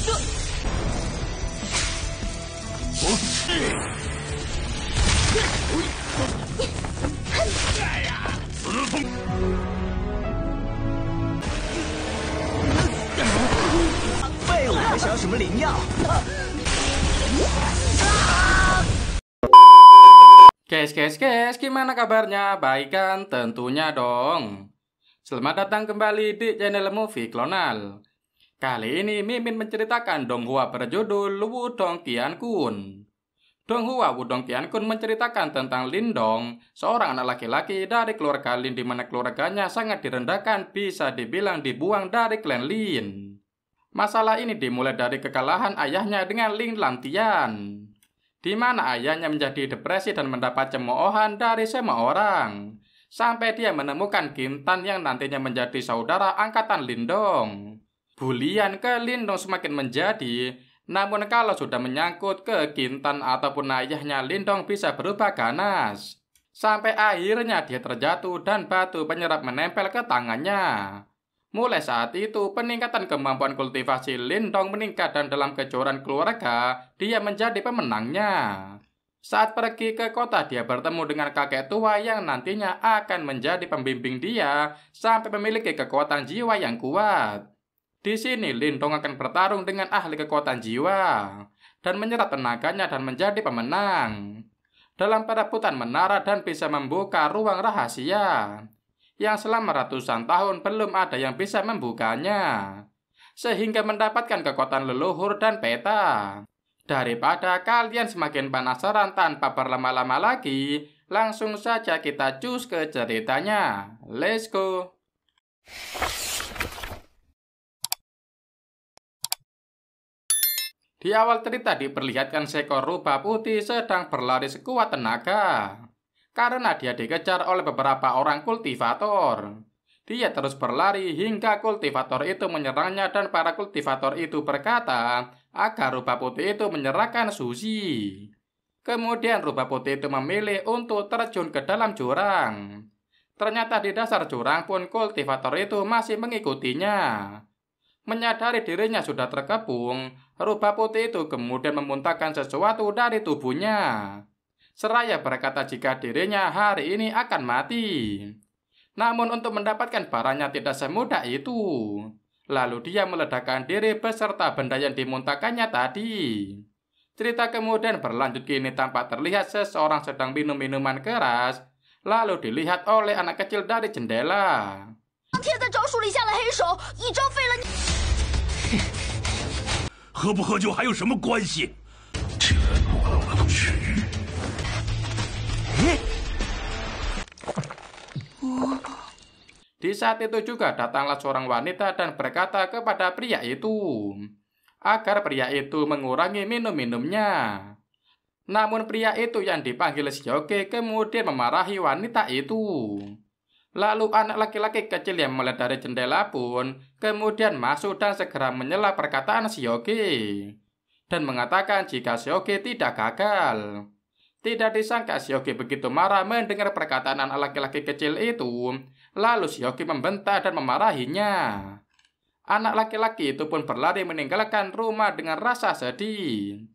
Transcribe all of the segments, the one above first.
废物还想要什么灵药？ Guys, gimana kabarnya? Baik kan? Tentunya dong. Selamat datang kembali di channel Movie Klonal. Kali ini Mimin menceritakan donghua berjudul Wudong Qiankun. Donghua Wudong Qiankun menceritakan tentang Lindong, seorang anak laki-laki dari keluarga Lin di mana keluarganya sangat direndahkan, bisa dibilang dibuang dari klan Lin. Masalah ini dimulai dari kekalahan ayahnya dengan Lin Lantian, di mana ayahnya menjadi depresi dan mendapat cemoohan dari semua orang, sampai dia menemukan Kintan yang nantinya menjadi saudara angkatan Lindong. Bulian ke Lindong semakin menjadi, namun kalau sudah menyangkut ke Kintan ataupun ayahnya, Lindong bisa berubah ganas. Sampai akhirnya dia terjatuh dan batu penyerap menempel ke tangannya. Mulai saat itu, peningkatan kemampuan kultivasi Lindong meningkat dan dalam kejuaraan keluarga, dia menjadi pemenangnya. Saat pergi ke kota, dia bertemu dengan kakek tua yang nantinya akan menjadi pembimbing dia sampai memiliki kekuatan jiwa yang kuat. Di sini, Lindong akan bertarung dengan ahli kekuatan jiwa dan menyerap tenaganya dan menjadi pemenang dalam perebutan menara dan bisa membuka ruang rahasia yang selama ratusan tahun belum ada yang bisa membukanya, sehingga mendapatkan kekuatan leluhur dan peta. Daripada kalian semakin penasaran tanpa berlama-lama lagi, langsung saja kita cus ke ceritanya. Let's go! Di awal cerita diperlihatkan seekor rubah putih sedang berlari sekuat tenaga, karena dia dikejar oleh beberapa orang kultivator. Dia terus berlari hingga kultivator itu menyerangnya dan para kultivator itu berkata agar rubah putih itu menyerahkan Suzy. Kemudian rubah putih itu memilih untuk terjun ke dalam jurang. Ternyata di dasar jurang pun kultivator itu masih mengikutinya. Menyadari dirinya sudah terkepung, rubah putih itu kemudian memuntahkan sesuatu dari tubuhnya, seraya berkata jika dirinya hari ini akan mati. Namun untuk mendapatkan barangnya tidak semudah itu. Lalu dia meledakkan diri beserta benda yang dimuntahkannya tadi. Cerita kemudian berlanjut kini tampak terlihat seseorang sedang minum minuman keras, lalu dilihat oleh anak kecil dari jendela. Di saat itu juga datanglah seorang wanita dan berkata kepada pria itu agar pria itu mengurangi minum-minumnya. Namun pria itu yang dipanggil Sioge kemudian memarahi wanita itu. Lalu anak laki-laki kecil yang melihat dari jendela pun kemudian masuk dan segera menyela perkataan Sioge dan mengatakan jika Sioge tidak gagal. Tidak disangka Sioge begitu marah mendengar perkataan anak laki-laki kecil itu. Lalu Sioge membentak dan memarahinya. Anak laki-laki itu pun berlari meninggalkan rumah dengan rasa sedih.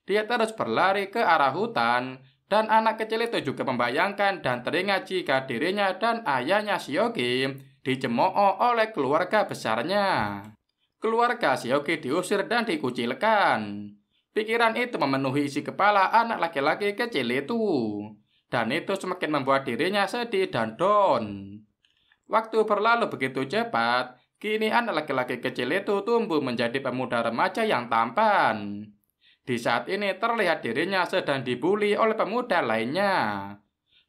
Dia terus berlari ke arah hutan, dan anak kecil itu juga membayangkan dan teringat jika dirinya dan ayahnya Sioge dicemooh oleh keluarga besarnya. Keluarga Sioge diusir dan dikucilkan. Pikiran itu memenuhi isi kepala anak laki-laki kecil itu, dan itu semakin membuat dirinya sedih dan down. Waktu berlalu begitu cepat, kini anak laki-laki kecil itu tumbuh menjadi pemuda remaja yang tampan. Di saat ini terlihat dirinya sedang dibuli oleh pemuda lainnya,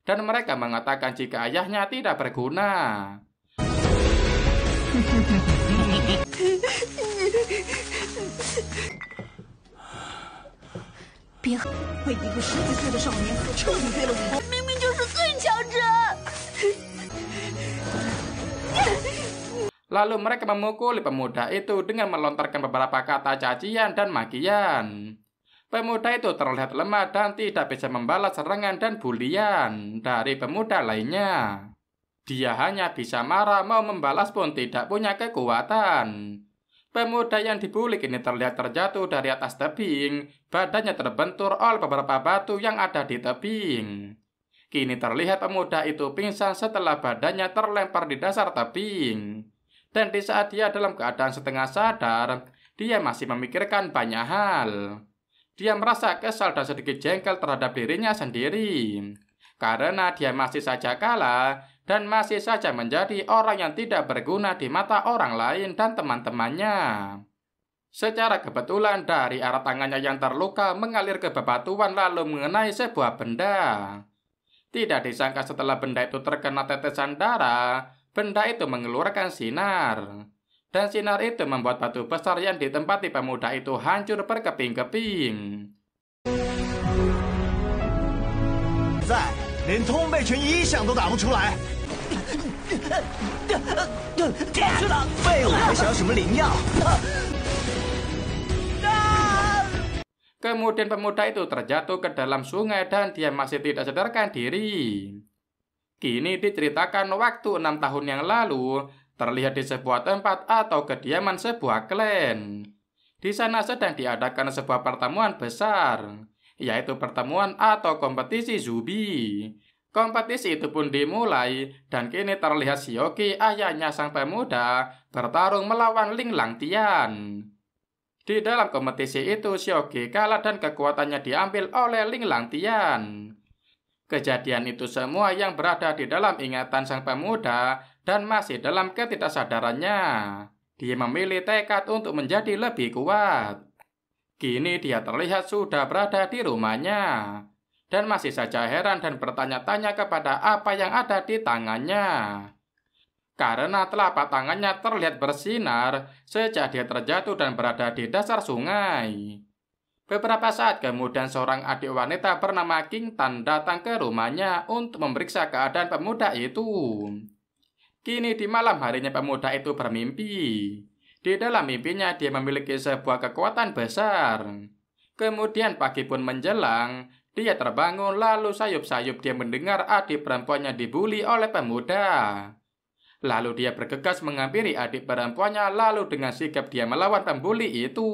dan mereka mengatakan jika ayahnya tidak berguna. Lalu mereka memukuli pemuda itu dengan melontarkan beberapa kata cacian dan makian. Pemuda itu terlihat lemah dan tidak bisa membalas serangan dan bulian dari pemuda lainnya. Dia hanya bisa marah, mau membalas pun tidak punya kekuatan. Pemuda yang dibuli kini terlihat terjatuh dari atas tebing. Badannya terbentur oleh beberapa batu yang ada di tebing. Kini terlihat pemuda itu pingsan setelah badannya terlempar di dasar tebing. Dan di saat dia dalam keadaan setengah sadar, dia masih memikirkan banyak hal. Dia merasa kesal dan sedikit jengkel terhadap dirinya sendiri. Karena dia masih saja kalah dan masih saja menjadi orang yang tidak berguna di mata orang lain dan teman-temannya. Secara kebetulan dari arah tangannya yang terluka mengalir ke bebatuan lalu mengenai sebuah benda. Tidak disangka setelah benda itu terkena tetesan darah, benda itu mengeluarkan sinar. Dan sinar itu membuat batu besar yang ditempati pemuda itu hancur berkeping-keping. 连通背拳一响都打不出来。废物，还想要什么灵药？ Kemudian pemuda itu terjatuh ke dalam sungai dan dia masih tidak sadarkan diri. Kini diceritakan waktu 6 tahun yang lalu, terlihat di sebuah tempat atau kediaman sebuah klan. Di sana sedang diadakan sebuah pertemuan besar, yaitu pertemuan atau kompetisi Zubi. Kompetisi itu pun dimulai, dan kini terlihat Xiaoqi, ayahnya sang pemuda, bertarung melawan Ling Langtian. Di dalam kompetisi itu, Xiaoqi kalah dan kekuatannya diambil oleh Ling Langtian. Kejadian itu semua yang berada di dalam ingatan sang pemuda dan masih dalam ketidaksadarannya. Dia memilih tekad untuk menjadi lebih kuat. Kini dia terlihat sudah berada di rumahnya dan masih saja heran dan bertanya-tanya kepada apa yang ada di tangannya. Karena telapak tangannya terlihat bersinar sejak dia terjatuh dan berada di dasar sungai. Beberapa saat kemudian seorang adik wanita bernama King Tan datang ke rumahnya untuk memeriksa keadaan pemuda itu. Kini di malam harinya pemuda itu bermimpi. Di dalam mimpinya dia memiliki sebuah kekuatan besar. Kemudian pagi pun menjelang, dia terbangun lalu sayup-sayup dia mendengar adik perempuannya dibuli oleh pemuda. Lalu dia bergegas menghampiri adik perempuannya lalu dengan sigap dia melawan pembuli itu.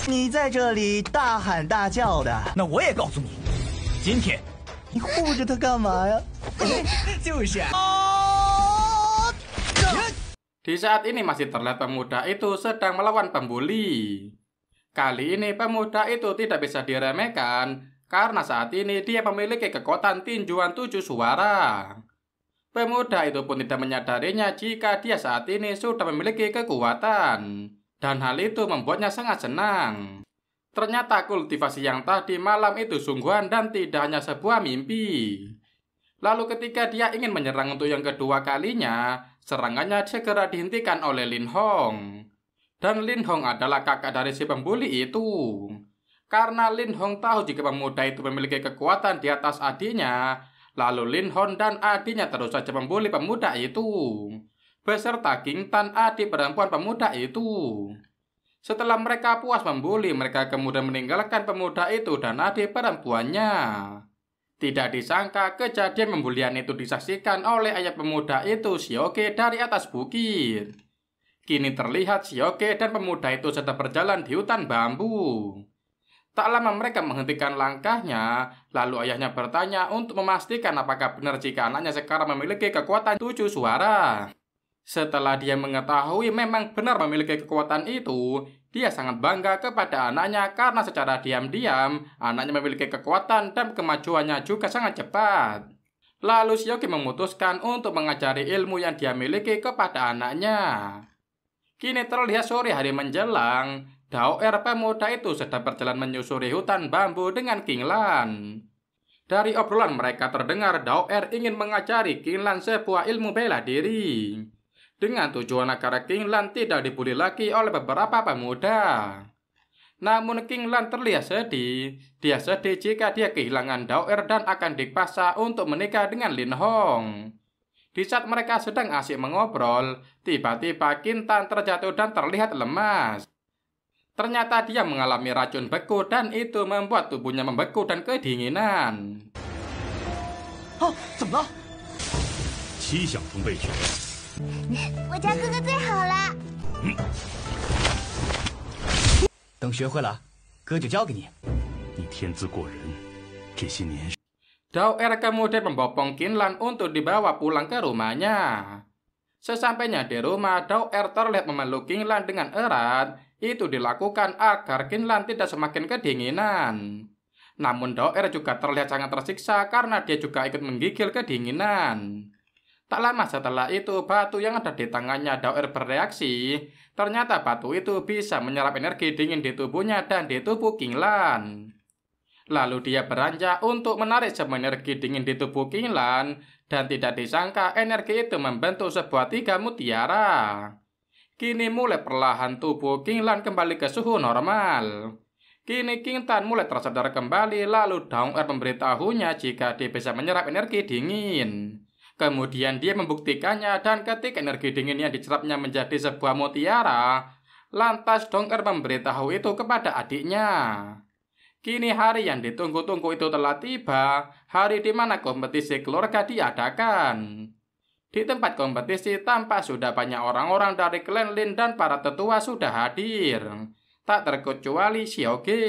你在这里大喊大叫的，那我也告诉你，今天你护着他干嘛呀？就是啊。Di saat ini masih terlihat pemuda itu sedang melawan pembuli. Kali ini pemuda itu tidak bisa diremehkan karena saat ini dia memiliki kekuatan tinjuan 7 suara. Pemuda itu pun tidak menyadarinya jika dia saat ini sudah memiliki kekuatan. Dan hal itu membuatnya sangat senang. Ternyata kultivasi yang tadi malam itu sungguhan dan tidak hanya sebuah mimpi. Lalu ketika dia ingin menyerang untuk yang kedua kalinya, serangannya segera dihentikan oleh Lin Hong. Dan Lin Hong adalah kakak dari si pembuli itu. Karena Lin Hong tahu jika pemuda itu memiliki kekuatan di atas adiknya, lalu Lin Hong dan adiknya terus saja membuli pemuda itu, beserta King Tan, adik perempuan pemuda itu. Setelah mereka puas membuli, mereka kemudian meninggalkan pemuda itu dan adik perempuannya. Tidak disangka kejadian pembulian itu disaksikan oleh ayah pemuda itu, Xiaoqi, dari atas bukit. Kini terlihat Xiaoqi dan pemuda itu sedang berjalan di hutan bambu. Tak lama mereka menghentikan langkahnya, lalu ayahnya bertanya untuk memastikan apakah benar jika anaknya sekarang memiliki kekuatan 7 suara. Setelah dia mengetahui memang benar memiliki kekuatan itu, dia sangat bangga kepada anaknya karena secara diam-diam anaknya memiliki kekuatan dan kemajuannya juga sangat cepat. Lalu Xiaoqi memutuskan untuk mengajari ilmu yang dia miliki kepada anaknya. Kini terlihat sore hari menjelang, Dao Er pemuda itu sedang berjalan menyusuri hutan bambu dengan King Lan. Dari obrolan mereka terdengar Dao Er ingin mengajari King Lan sebuah ilmu bela diri, dengan tujuan agar King Lan tidak dibuli lagi oleh beberapa pemuda. Namun King Lan terlihat sedih. Dia sedih jika dia kehilangan Dao Er dan akan dipaksa untuk menikah dengan Lin Hong. Di saat mereka sedang asyik mengobrol, tiba-tiba King Tan terjatuh dan terlihat lemas. Ternyata dia mengalami racun beku dan itu membuat tubuhnya membeku dan kedinginan. 7项中备全。我家哥哥最好了。等学会了，哥就教给你。你天资过人，这些年。Daoer kemudian membopong Kinlan untuk dibawa pulang ke rumahnya. Sesampainya di rumah, Daoer terlihat memeluk Kinlan dengan erat. Itu dilakukan agar Kinlan tidak semakin kedinginan. Namun Daoer juga terlihat sangat tersiksa karena dia juga ikut menggigil kedinginan. Tak lama setelah itu, batu yang ada di tangannya Daoer bereaksi. Ternyata batu itu bisa menyerap energi dingin di tubuhnya dan di tubuh Kinlan. Lalu dia beranjak untuk menarik semua energi dingin di tubuh Kinlan, dan tidak disangka energi itu membentuk sebuah 3 mutiara. Kini mulai perlahan tubuh Kinlan kembali ke suhu normal. Kini Kinlan mulai tersadar kembali, lalu Daoer memberitahunya jika dia bisa menyerap energi dingin. Kemudian dia membuktikannya, dan ketika energi dingin yang diserapnya menjadi sebuah mutiara, lantas Daoer memberitahu itu kepada adiknya. Kini hari yang ditunggu-tunggu itu telah tiba, hari di mana kompetisi keluarga diadakan. Di tempat kompetisi tampak sudah banyak orang-orang dari klan Lin dan para tetua sudah hadir. Tak terkecuali Xiaoge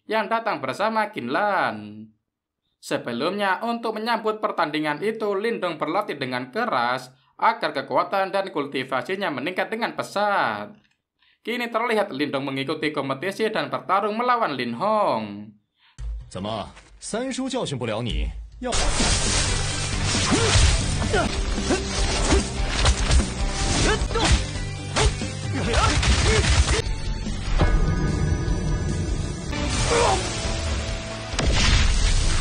yang datang bersama Kinlan. Sebelumnya, untuk menyambut pertandingan itu, Lindong berlatih dengan keras agar kekuatan dan kultivasinya meningkat dengan pesat. Kini terlihat Lindong mengikuti kompetisi dan bertarung melawan Lin Hong. 怎么，三叔教训不了你？要。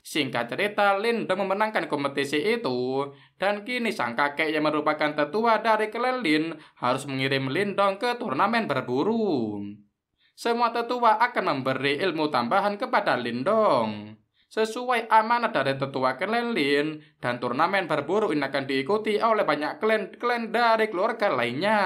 Singkat cerita, Lindong memenangkan kompetisi itu, dan kini sang kakek yang merupakan tetua dari klan Lin harus mengirim Lindong ke turnamen berburu. Semua tetua akan memberi ilmu tambahan kepada Lindong. Sesuai amanat dari tetua klan Lin, dan turnamen berburu ini akan diikuti oleh banyak klan dari keluarga lainnya.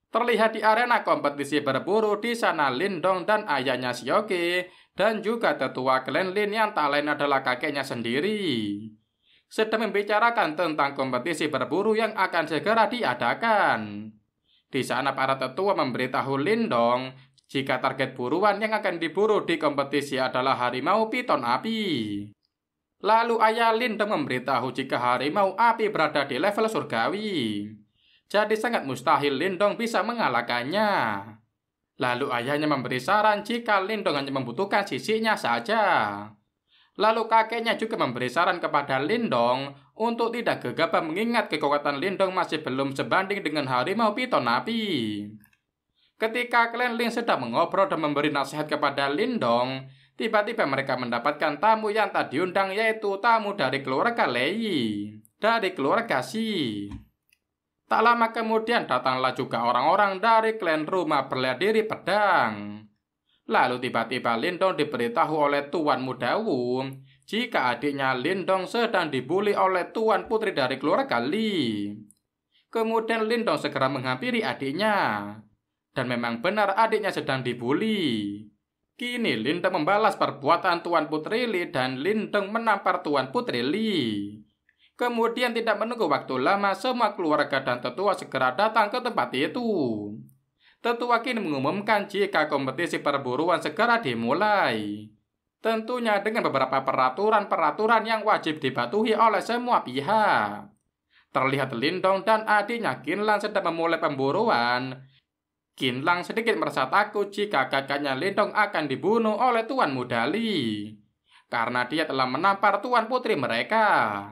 Terlihat di arena kompetisi berburu, di sana Lindong dan ayahnya Xiaoge dan juga tetua klan Lin yang tak lain adalah kakeknya sendiri sedang membicarakan tentang kompetisi berburu yang akan segera diadakan. Di sana para tetua memberitahu Lindong jika target buruan yang akan diburu di kompetisi adalah harimau piton api. Lalu ayah Lindong memberitahu jika harimau api berada di level surgawi. Jadi sangat mustahil Lindong bisa mengalahkannya. Lalu ayahnya memberi saran jika Lindong hanya membutuhkan sisinya saja. Lalu kakeknya juga memberi saran kepada Lindong untuk tidak gegabah mengingat kekuatan Lindong masih belum sebanding dengan harimau piton api. Ketika klan Lin sedang mengobrol dan memberi nasihat kepada Lindong, tiba-tiba mereka mendapatkan tamu yang tak diundang, yaitu tamu dari keluarga Lei, dari keluarga Xi. Tak lama kemudian datanglah juga orang-orang dari klan rumah berladiri pedang. Lalu tiba-tiba Lindong diberitahu oleh Tuan Muda Wu jika adiknya Lindong sedang dibuli oleh Tuan Putri dari keluarga Li. Kemudian Lindong segera menghampiri adiknya. Dan memang benar adiknya sedang dibuli. Kini Lindong membalas perbuatan Tuan Putri Li dan Lindong menampar Tuan Putri Li. Kemudian tidak menunggu waktu lama, semua keluarga dan tetua segera datang ke tempat itu. Tetua kini mengumumkan jika kompetisi perburuan segera dimulai. Tentunya dengan beberapa peraturan-peraturan yang wajib dipatuhi oleh semua pihak. Terlihat Lindong dan adiknya Kinlan sedang memulai pemburuan. Kinlan sedikit merasa takut jika kakaknya Lindong akan dibunuh oleh Tuan Muda Li. Karena dia telah menampar Tuan Putri mereka.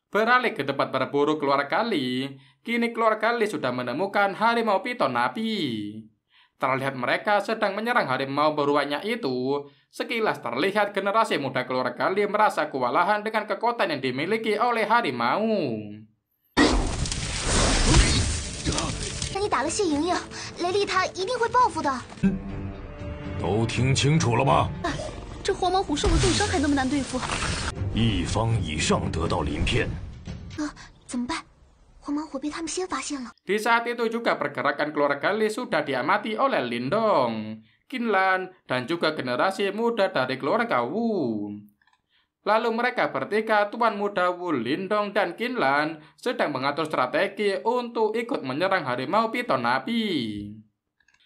Beralih ke tempat berburu keluarga Li, kini keluarga Li sudah menemukan harimau piton api. Terlihat mereka sedang menyerang harimau buruannya itu. Sekilas terlihat generasi muda keluarga Li merasa kewalahan dengan kekuatan yang dimiliki oleh harimau. 那你打了谢莹莹，雷利他一定会报复的。都听清楚了吗？这黄毛虎受了重伤，还那么难对付。一方以上得到鳞片。怎么办？黄毛虎被他们先发现了。 Di saat itu juga pergerakan keluarga Li sudah diamati oleh Lindong, Kinlan, dan juga generasi muda dari keluarga Wu. Lalu mereka bertiga, Tuan Muda Wu Lindong dan Qinlan, sedang mengatur strategi untuk ikut menyerang harimau piton api.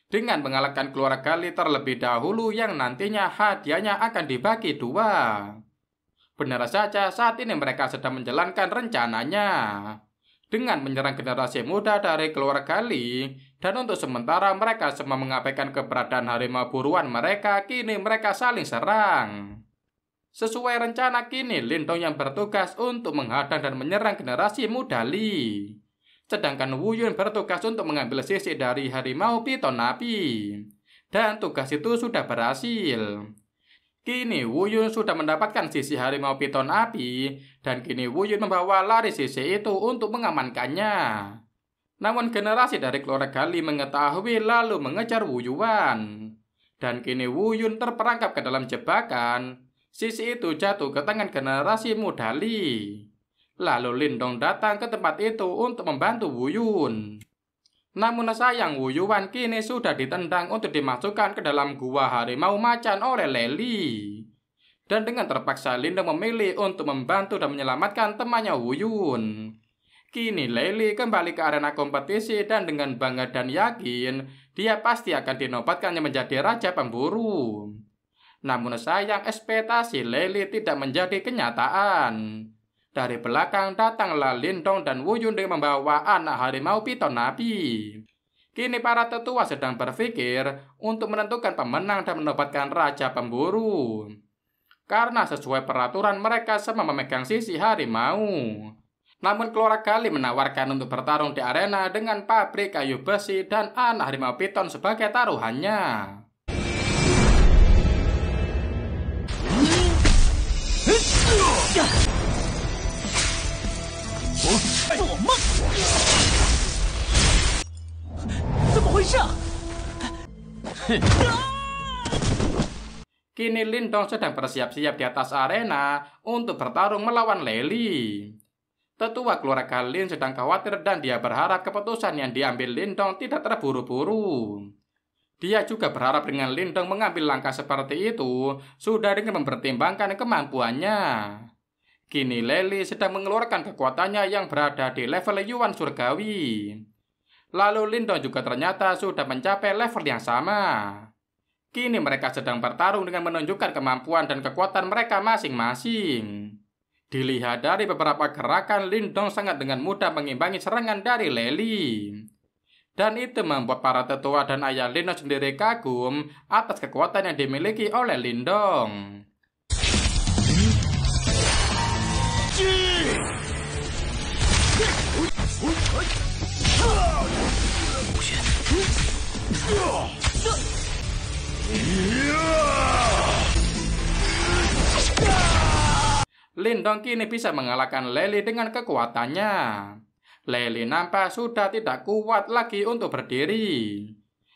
Dengan mengalahkan keluarga Li terlebih dahulu yang nantinya hadiahnya akan dibagi 2. Benar saja saat ini mereka sedang menjalankan rencananya. Dengan menyerang generasi muda dari keluarga Li, dan untuk sementara mereka semua mengabaikan keberadaan harimau buruan mereka, kini mereka saling serang. Sesuai rencana kini Lindong yang bertugas untuk menghadang dan menyerang generasi muda Li. Sedangkan Wu Yun bertugas untuk mengambil sisi dari harimau piton api. Dan tugas itu sudah berhasil. Kini Wu Yun sudah mendapatkan sisi harimau piton api, dan kini Wu Yun membawa lari sisi itu untuk mengamankannya. Namun generasi dari keluarga Li mengetahui lalu mengejar Wu Yuan. Dan kini Wu Yun terperangkap ke dalam jebakan. Sisi itu jatuh ke tangan generasi muda Li. Lalu Lindong datang ke tempat itu untuk membantu Wu Yun. Namun sayang Wu Yuan kini sudah ditendang untuk dimasukkan ke dalam gua harimau macan oleh Leli. Dan dengan terpaksa Lindong memilih untuk membantu dan menyelamatkan temannya Wu Yun. Kini Leli kembali ke arena kompetisi dan dengan bangga dan yakin dia pasti akan dinobatkannya menjadi raja pemburu. Namun sayang ekspektasi Leli tidak menjadi kenyataan. Dari belakang datanglah Lindong dan Wu Yun dengan membawa anak harimau piton api. Kini para tetua sedang berpikir untuk menentukan pemenang dan menobatkan raja pemburu. Karena sesuai peraturan mereka semua memegang sisi harimau. Namun keluarga Li menawarkan untuk bertarung di arena dengan pabrik kayu besi dan anak harimau piton sebagai taruhannya. Kini Lindong sedang bersiap-siap di atas arena untuk bertarung melawan Leli. Tetua keluarga Lin sedang khawatir dan dia berharap keputusan yang diambil Lindong tidak terburu-buru. Dia juga berharap dengan Lindong mengambil langkah seperti itu sudah dengan mempertimbangkan kemampuannya. Kini Leli sedang mengeluarkan kekuatannya yang berada di level Yuan surgawi. Lalu Lindong juga ternyata sudah mencapai level yang sama. Kini mereka sedang bertarung dengan menunjukkan kemampuan dan kekuatan mereka masing-masing. Dilihat dari beberapa gerakan, Lindong sangat dengan mudah mengimbangi serangan dari Leli. Dan itu membuat para tetua dan ayah Lindong sendiri kagum atas kekuatan yang dimiliki oleh Lindong. Lindong kini bisa mengalahkan Leli dengan kekuatannya. Leli nampak sudah tidak kuat lagi untuk berdiri.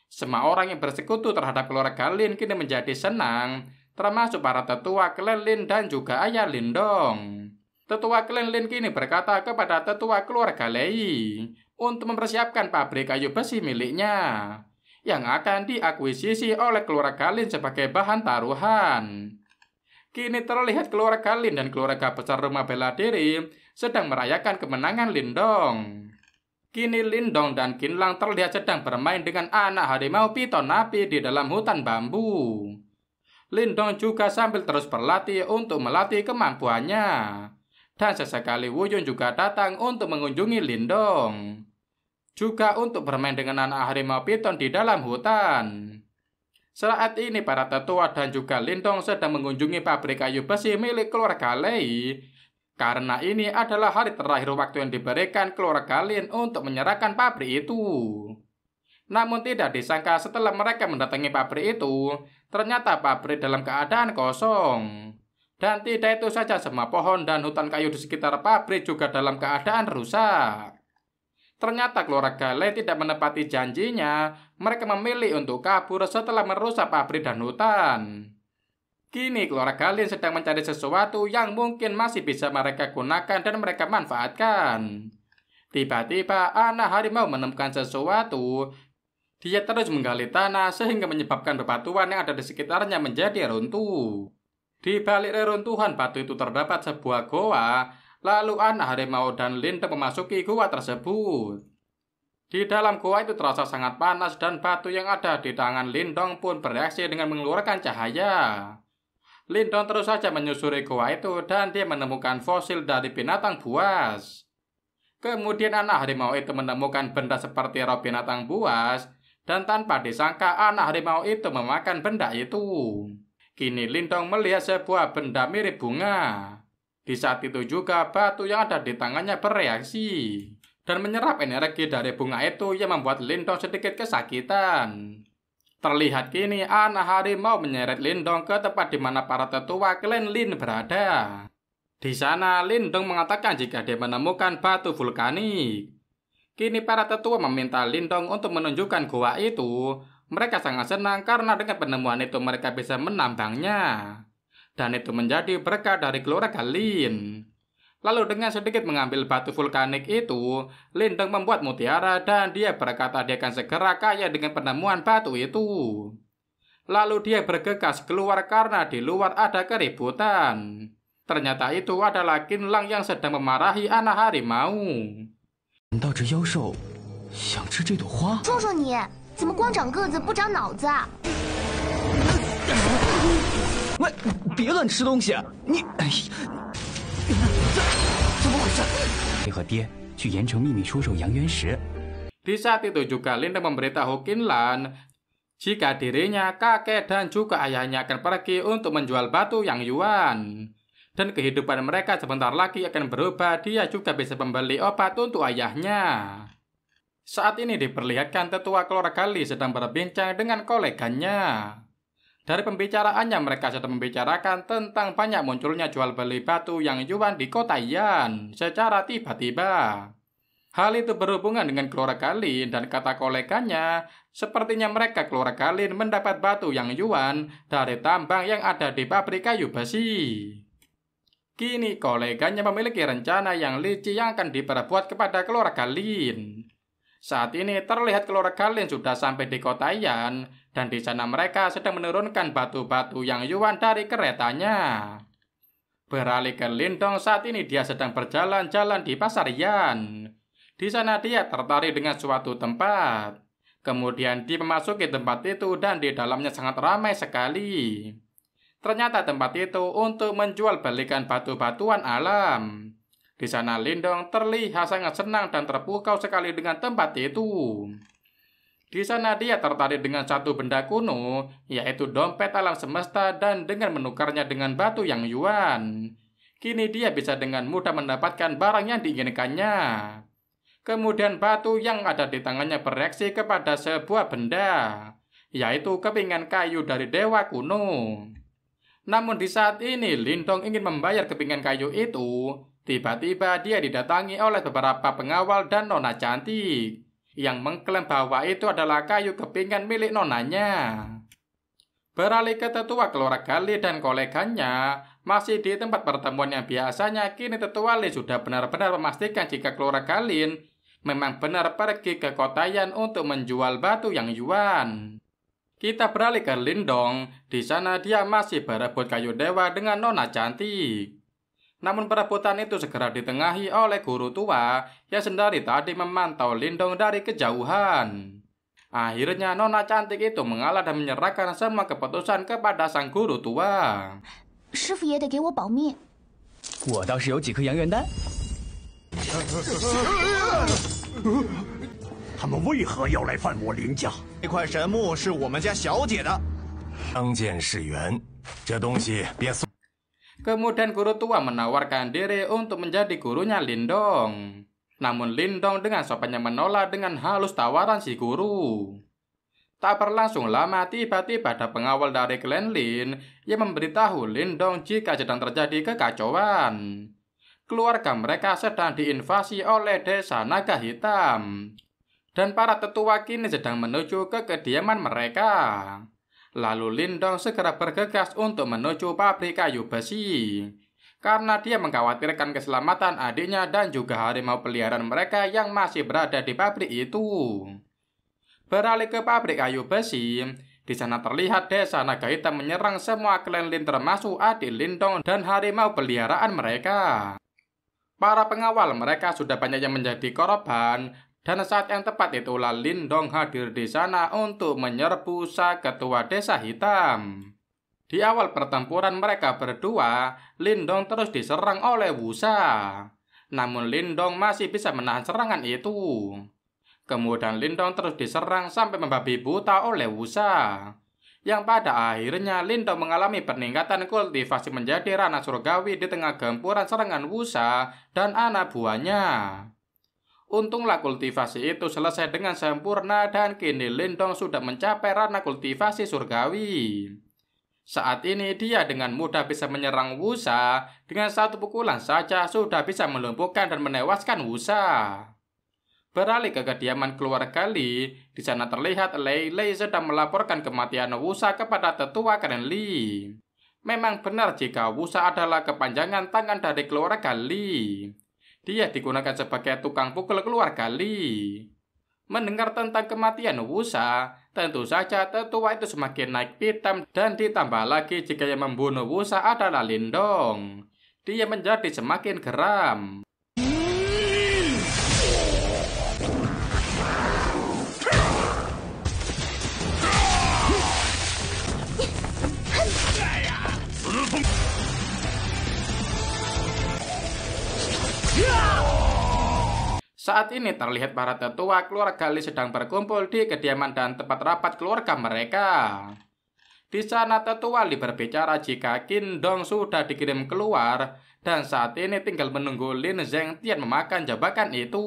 Semua orang yang bersekutu terhadap keluarga Lin kini menjadi senang, termasuk para tetua klan Lin dan juga ayah Lindong. Tetua klan Lin kini berkata kepada tetua keluarga Lei untuk mempersiapkan pabrik kayu besi miliknya yang akan diakuisisi oleh keluarga Lin sebagai bahan taruhan. Kini terlihat keluarga Lin dan keluarga besar rumah bela diri sedang merayakan kemenangan Lindong. Kini Lindong dan Qinlan terlihat sedang bermain dengan anak harimau piton api di dalam hutan bambu. Lindong juga sambil terus berlatih untuk melatih kemampuannya. Dan sesekali Wu Yun juga datang untuk mengunjungi Lindong. Juga untuk bermain dengan anak harimau piton di dalam hutan. Saat ini para tetua dan juga Lindong sedang mengunjungi pabrik kayu besi milik keluarga Lei. Karena ini adalah hari terakhir waktu yang diberikan keluarga Lin untuk menyerahkan pabrik itu. Namun tidak disangka setelah mereka mendatangi pabrik itu, ternyata pabrik dalam keadaan kosong. Dan tidak itu saja, semua pohon dan hutan kayu di sekitar pabrik juga dalam keadaan rusak. Ternyata keluarga Lei tidak menepati janjinya, mereka memilih untuk kabur setelah merusak pabrik dan hutan. Kini keluarga Lin sedang mencari sesuatu yang mungkin masih bisa mereka gunakan dan mereka manfaatkan. Tiba-tiba anak harimau menemukan sesuatu. Dia terus menggali tanah sehingga menyebabkan bebatuan yang ada di sekitarnya menjadi runtuh. Di balik reruntuhan batu itu terdapat sebuah goa, lalu anak harimau dan Lindong memasuki goa tersebut. Di dalam goa itu terasa sangat panas dan batu yang ada di tangan Lindong pun bereaksi dengan mengeluarkan cahaya. Lindong terus saja menyusuri goa itu dan dia menemukan fosil dari binatang buas. Kemudian anak harimau itu menemukan benda seperti rok binatang buas, dan tanpa disangka anak harimau itu memakan benda itu. Kini Lindong melihat sebuah benda mirip bunga. Di saat itu juga batu yang ada di tangannya bereaksi dan menyerap energi dari bunga itu yang membuat Lindong sedikit kesakitan. Terlihat kini anak harimau menyeret Lindong ke tempat di mana para tetua klan Lin berada. Di sana Lindong mengatakan jika dia menemukan batu vulkanik. Kini para tetua meminta Lindong untuk menunjukkan goa itu. Mereka sangat senang karena dengan penemuan itu mereka bisa menambangnya. Dan itu menjadi berkah dari keluarga Lin. Lalu dengan sedikit mengambil batu vulkanik itu, Lindong membuat mutiara dan dia berkata dia akan segera kaya dengan penemuan batu itu. Lalu dia bergegas keluar karena di luar ada keributan. Ternyata itu adalah Qinlang yang sedang memarahi anak harimau. 难道这妖兽想吃这朵花？说说你，怎么光长个子不长脑子啊？喂，别乱吃东西！你，怎么回事？你和爹去盐城秘密出售阳元石。 Di saat itu juga Lindong memberitahu Qinlan jika dirinya, kakek dan juga ayahnya akan pergi untuk menjual batu yang Yuan. Dan kehidupan mereka sebentar lagi akan berubah, dia juga bisa membeli obat untuk ayahnya. Saat ini diperlihatkan tetua keluarga Li sedang berbincang dengan koleganya. Dari pembicaraannya mereka sedang membicarakan tentang banyak munculnya jual beli batu yang Yuan di kota Yan secara tiba-tiba. Hal itu berhubungan dengan keluarga Lin dan kata koleganya, sepertinya mereka keluarga Lin mendapat batu yang Yuan dari tambang yang ada di pabrik kayu besi. Kini koleganya memiliki rencana yang licik yang akan diperbuat kepada keluarga Lin. Saat ini terlihat keluarga Lin sudah sampai di kota Yan dan di sana mereka sedang menurunkan batu-batu yang Yuan dari keretanya. Beralih ke Lindong, saat ini dia sedang berjalan-jalan di pasar Yan. Di sana dia tertarik dengan suatu tempat. Kemudian dia memasuki tempat itu dan di dalamnya sangat ramai sekali. Ternyata tempat itu untuk menjual belikan batu-batuan alam. Di sana Lindong terlihat sangat senang dan terpukau sekali dengan tempat itu. Di sana dia tertarik dengan satu benda kuno, yaitu dompet alam semesta dan dengan menukarnya dengan batu yang Yuan. Kini dia bisa dengan mudah mendapatkan barang yang diinginkannya. Kemudian batu yang ada di tangannya bereaksi kepada sebuah benda, yaitu kepingan kayu dari dewa kuno. Namun di saat ini Lindong ingin membayar kepingan kayu itu, tiba-tiba dia didatangi oleh beberapa pengawal dan nona cantik, yang mengklaim bahwa itu adalah kayu kepingan milik nonanya. Beralih ke tetua keluarga Li dan koleganya, masih di tempat pertemuan yang biasanya, kini tetua Li sudah benar-benar memastikan jika keluarga Lin memang benar pergi ke kota Yan untuk menjual batu yang Yuan. Kita beralih ke Lindong, di sana dia masih berebut kayu dewa dengan nona cantik. Namun perebutan itu segera ditengahi oleh guru tua yang sendiri tadi memantau Lindong dari kejauhan. Akhirnya nona cantik itu mengalah dan menyerahkan semua keputusan kepada sang guru tua. 师傅也得给我保命。我倒是有几颗阳元丹。他们为何要来犯我林家？这块神木是我们家小姐的。相见是缘，这东西便送。 Kemudian guru tua menawarkan diri untuk menjadi gurunya Lindong. Namun Lindong dengan sopannya menolak dengan halus tawaran si guru. Tak berlangsung lama, tiba-tiba ada pengawal dari klan Lin yang memberitahu Lindong jika sedang terjadi kekacauan. Keluarga mereka sedang diinvasi oleh desa naga hitam. Dan para tetua kini sedang menuju ke kediaman mereka. Lalu Lindong segera bergegas untuk menuju pabrik kayu besi. Karena dia mengkhawatirkan keselamatan adiknya dan juga harimau peliharaan mereka yang masih berada di pabrik itu. Beralih ke pabrik kayu besi, Di sana terlihat desa naga hitam menyerang semua klan Lin termasuk adik Lindong dan harimau peliharaan mereka. Para pengawal mereka sudah banyak yang menjadi korban, dan saat yang tepat itulah Lindong hadir di sana untuk menyerbu sang ketua desa hitam. Di awal pertempuran mereka berdua, Lindong terus diserang oleh Wusa. Namun Lindong masih bisa menahan serangan itu. Kemudian Lindong terus diserang sampai membabi buta oleh Wusa. Yang pada akhirnya Lindong mengalami peningkatan kultivasi menjadi rana surgawi di tengah gempuran serangan Wusa dan anak buahnya. Untunglah kultivasi itu selesai dengan sempurna dan kini Lindong sudah mencapai rana kultivasi surgawi. Saat ini dia dengan mudah bisa menyerang Wusa, dengan satu pukulan saja sudah bisa melumpuhkan dan menewaskan Wusa. Beralih ke kediaman keluarga Li, di sana terlihat Lei sedang melaporkan kematian Wusa kepada tetua klan Li. Memang benar jika Wusa adalah kepanjangan tangan dari keluarga Li. Dia digunakan sebagai tukang pukul keluarga Li. Mendengar tentang kematian Wusa, tentu saja tetua itu semakin naik pitam dan ditambah lagi jika yang membunuh Wusa adalah Lindong. Dia menjadi semakin geram. Saat ini terlihat para tetua keluarga Li sedang berkumpul di kediaman dan tempat rapat keluarga mereka. Di sana tetua Li berbicara jika Qin Dong sudah dikirim keluar dan saat ini tinggal menunggu Lin Zhengtian memakan jebakan itu.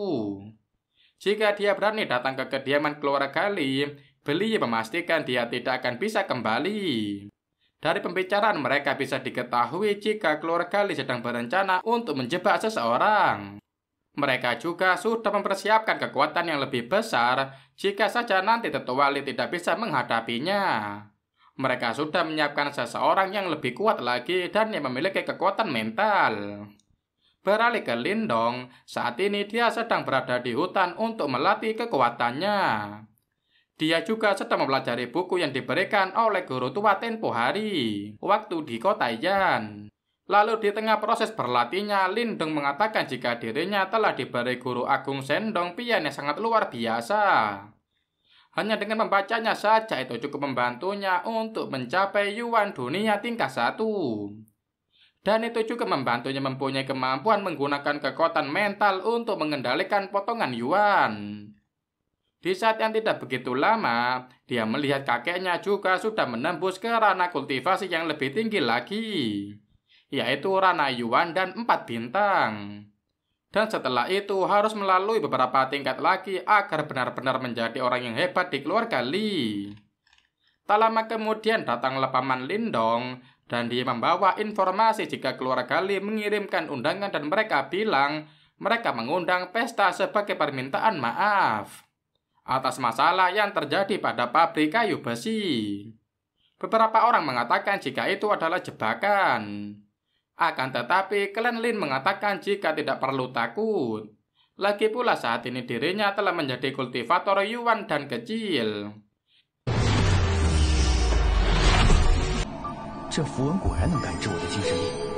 Jika dia berani datang ke kediaman keluarga Li, beliau memastikan dia tidak akan bisa kembali. Dari pembicaraan mereka bisa diketahui jika keluarga Li sedang berencana untuk menjebak seseorang. Mereka juga sudah mempersiapkan kekuatan yang lebih besar jika saja nanti tetua Li tidak bisa menghadapinya. Mereka sudah menyiapkan seseorang yang lebih kuat lagi dan yang memiliki kekuatan mental. Beralih ke Lindong, saat ini dia sedang berada di hutan untuk melatih kekuatannya. Dia juga sedang mempelajari buku yang diberikan oleh guru tua tempo hari waktu di kota Yan. Lalu di tengah proses berlatihnya, Lindong mengatakan jika dirinya telah diberi guru agung Sendong Pian yang sangat luar biasa. Hanya dengan membacanya saja itu cukup membantunya untuk mencapai Yuan dunia tingkat 1. Dan itu juga membantunya mempunyai kemampuan menggunakan kekuatan mental untuk mengendalikan potongan Yuan. Di saat yang tidak begitu lama, dia melihat kakeknya juga sudah menembus ke ranah kultivasi yang lebih tinggi lagi, yaitu ranah Yuan dan 4 bintang. Dan setelah itu harus melalui beberapa tingkat lagi agar benar-benar menjadi orang yang hebat di keluarga Li. Tak lama kemudian datanglah paman Lindong dan dia membawa informasi jika keluarga Li mengirimkan undangan dan mereka bilang mereka mengundang pesta sebagai permintaan maaf atas masalah yang terjadi pada pabrik kayu besi. Beberapa orang mengatakan jika itu adalah jebakan. Akan tetapi, klan Lin mengatakan jika tidak perlu takut. Lagi pula saat ini dirinya telah menjadi kultivator Yuan dan kecil. 这符文果然能感知我的精神力。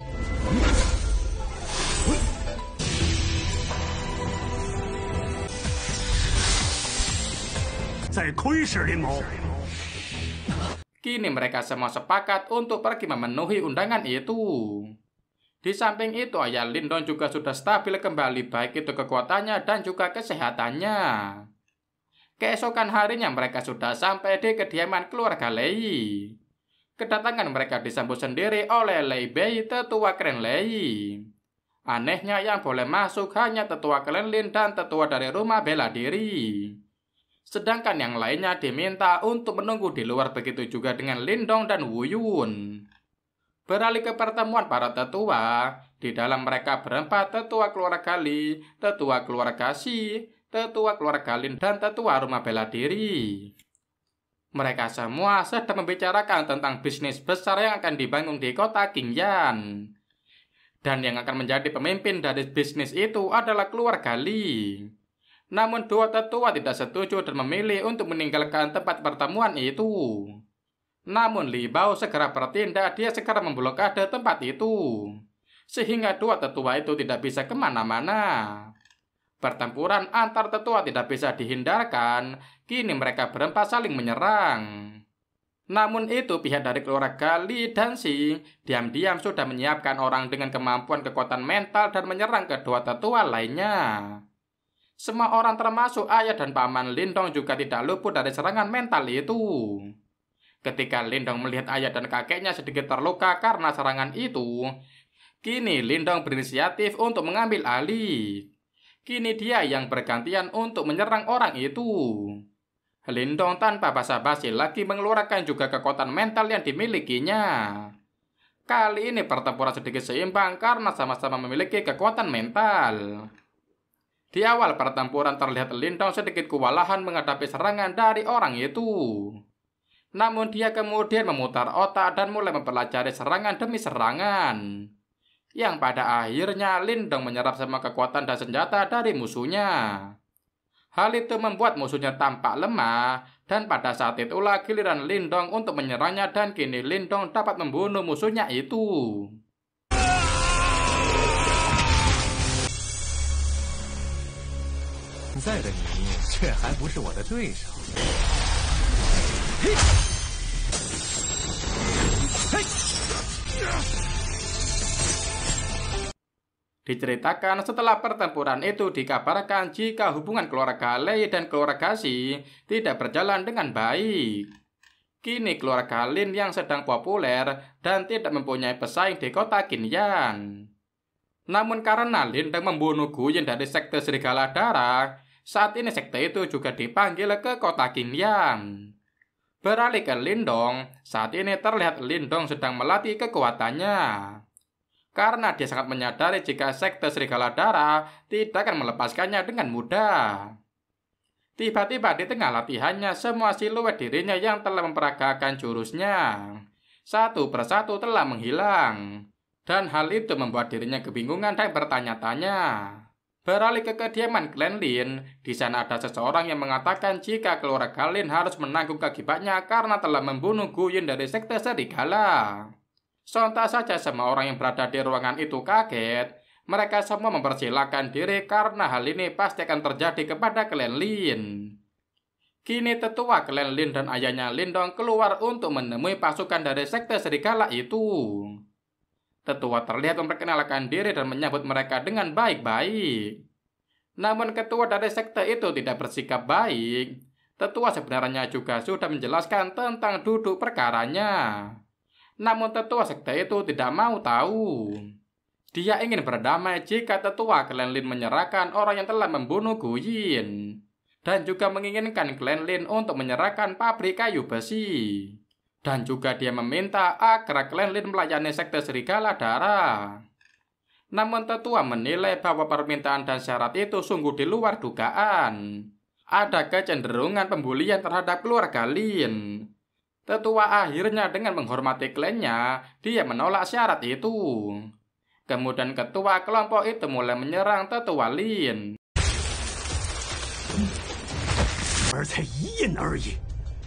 在窥视阴谋。 Kini mereka semua sepakat untuk pergi memenuhi undangan itu. Di samping itu, ayah Lindong juga sudah stabil kembali baik itu kekuatannya dan juga kesehatannya. Keesokan harinya mereka sudah sampai di kediaman keluarga Lei. Kedatangan mereka disambut sendiri oleh Lei Bei, tetua klan Lei. Anehnya yang boleh masuk hanya tetua klan Lin dan tetua dari rumah bela diri. Sedangkan yang lainnya diminta untuk menunggu di luar, begitu juga dengan Lindong dan Wu Yun. Beralih ke pertemuan para tetua, di dalam mereka berempat tetua keluarga Li, tetua keluarga Si, tetua keluarga Lin, dan tetua rumah bela diri. Mereka semua sedang membicarakan tentang bisnis besar yang akan dibangun di kota Qingyan. Dan yang akan menjadi pemimpin dari bisnis itu adalah keluarga Li. Namun dua tetua tidak setuju dan memilih untuk meninggalkan tempat pertemuan itu. Namun Li Bao segera bertindak, dia segera memblokade tempat itu, sehingga dua tetua itu tidak bisa kemana-mana. Pertempuran antar tetua tidak bisa dihindarkan, kini mereka berempat saling menyerang. Namun itu pihak dari keluarga Li dan Xi diam-diam sudah menyiapkan orang dengan kemampuan kekuatan mental dan menyerang kedua tetua lainnya. Semua orang termasuk ayah dan paman Lindong juga tidak luput dari serangan mental itu. Ketika Lindong melihat ayah dan kakeknya sedikit terluka karena serangan itu, kini Lindong berinisiatif untuk mengambil alih. Kini dia yang bergantian untuk menyerang orang itu. Lindong tanpa basa-basi lagi mengeluarkan juga kekuatan mental yang dimilikinya. Kali ini pertempuran sedikit seimbang karena sama-sama memiliki kekuatan mental. Di awal pertempuran terlihat Lindong sedikit kewalahan menghadapi serangan dari orang itu. Namun dia kemudian memutar otak dan mulai mempelajari serangan demi serangan. Yang pada akhirnya Lindong menyerap semua kekuatan dan senjata dari musuhnya. Hal itu membuat musuhnya tampak lemah, dan pada saat itulah giliran Lindong untuk menyerangnya dan kini Lindong dapat membunuh musuhnya itu. 现在的你却还不是我的对手。 Diceritakan setelah pertempuran itu dikabarkan jika hubungan keluarga Lei dan keluarga Xi tidak berjalan dengan baik. Kini keluarga Lin yang sedang populer dan tidak mempunyai pesaing di kota Qinyan. Namun karena Lindong membunuh Gu Yin dari sekte Serigala Darah, saat ini sekte itu juga dipanggil ke kota Qinyan. Beralih ke Lindong, saat ini terlihat Lindong sedang melatih kekuatannya. Karena dia sangat menyadari jika sekte Serigala Darah tidak akan melepaskannya dengan mudah. Tiba-tiba di tengah latihannya, semua siluet dirinya yang telah memperagakan jurusnya satu persatu telah menghilang. Dan hal itu membuat dirinya kebingungan dan bertanya-tanya. Beralih ke kediaman klan Lin, di sana ada seseorang yang mengatakan jika keluarga Lin harus menanggung akibatnya karena telah membunuh Gu Yin dari sekte Serigala. Sontak saja semua orang yang berada di ruangan itu kaget. Mereka semua mempersilahkan diri karena hal ini pasti akan terjadi kepada klan Lin. Kini tetua klan Lin dan ayahnya Lindong keluar untuk menemui pasukan dari sekte Serigala itu. Tetua terlihat memperkenalkan diri dan menyambut mereka dengan baik-baik. Namun ketua dari sekte itu tidak bersikap baik. Tetua sebenarnya juga sudah menjelaskan tentang duduk perkaranya. Namun tetua sekte itu tidak mau tahu. Dia ingin berdamai jika tetua klan Lin menyerahkan orang yang telah membunuh Gu Yin. Dan juga menginginkan klan Lin untuk menyerahkan pabrik kayu besi. Dan juga dia meminta agar klan Lin melayani sekte Serigala Darah. Namun tetua menilai bahwa permintaan dan syarat itu sungguh di luar dugaan. Ada kecenderungan pembulian terhadap keluarga Lin. Tetua akhirnya dengan menghormati klannya, dia menolak syarat itu. Kemudian ketua kelompok itu mulai menyerang tetua Lin. 而才一印而已，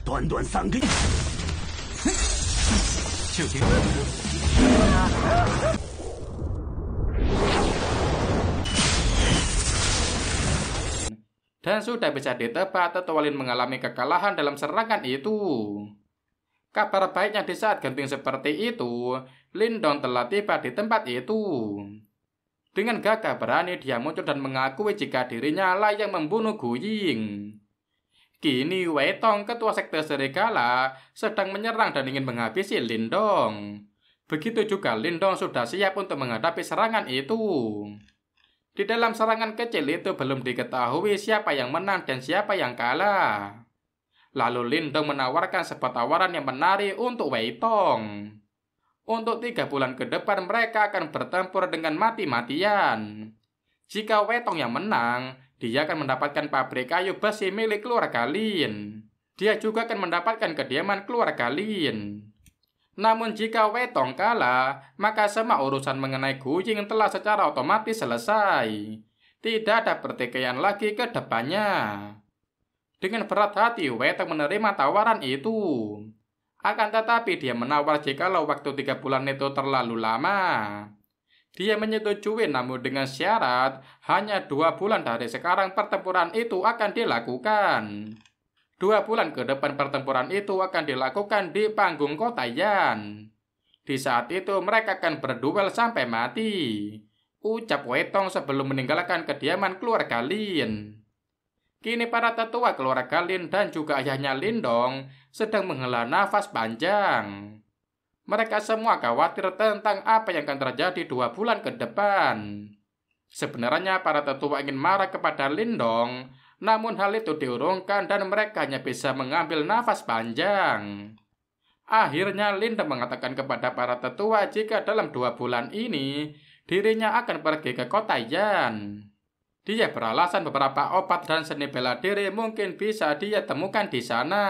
短短3个月，就行。Dan sudah bisa ditebak tetua Lin mengalami kekalahan dalam serangan itu. Kabar baiknya di saat genting seperti itu, Lindong telah tiba di tempat itu. Dengan gagah berani dia muncul dan mengakui jika dirinya lah yang membunuh Gu Yin. Kini Wei Tong, ketua sekte Serigala, sedang menyerang dan ingin menghabisi Lindong. Begitu juga Lindong sudah siap untuk menghadapi serangan itu. Di dalam serangan kecil itu belum diketahui siapa yang menang dan siapa yang kalah. Lalu Lindong menawarkan sebuah tawaran yang menarik untuk Wei Tong. Untuk 3 bulan ke depan mereka akan bertempur dengan mati-matian. Jika Wei Tong yang menang, dia akan mendapatkan pabrik kayu besi milik keluarga Lin. Dia juga akan mendapatkan kediaman keluarga Lin. Namun jika Wei Tong kalah, maka semua urusan mengenai Gu Yin telah secara otomatis selesai. Tidak ada pertikaian lagi ke depannya. Dengan berat hati, Wei Tong menerima tawaran itu. Akan tetapi dia menawar jikalau waktu 3 bulan itu terlalu lama. Dia menyetujui namun dengan syarat hanya 2 bulan dari sekarang pertempuran itu akan dilakukan. 2 bulan ke depan pertempuran itu akan dilakukan di panggung kota Yan. Di saat itu mereka akan berduel sampai mati, ucap Wetong sebelum meninggalkan kediaman keluarga Lin. Kini para tetua keluarga Lin dan juga ayahnya Lindong sedang menghela nafas panjang. Mereka semua khawatir tentang apa yang akan terjadi 2 bulan ke depan. Sebenarnya para tetua ingin marah kepada Lindong, namun hal itu diurungkan dan mereka hanya bisa mengambil nafas panjang. Akhirnya Lindong mengatakan kepada para tetua jika dalam 2 bulan ini dirinya akan pergi ke kota Yan. Dia beralasan beberapa obat dan seni bela diri mungkin bisa dia temukan di sana.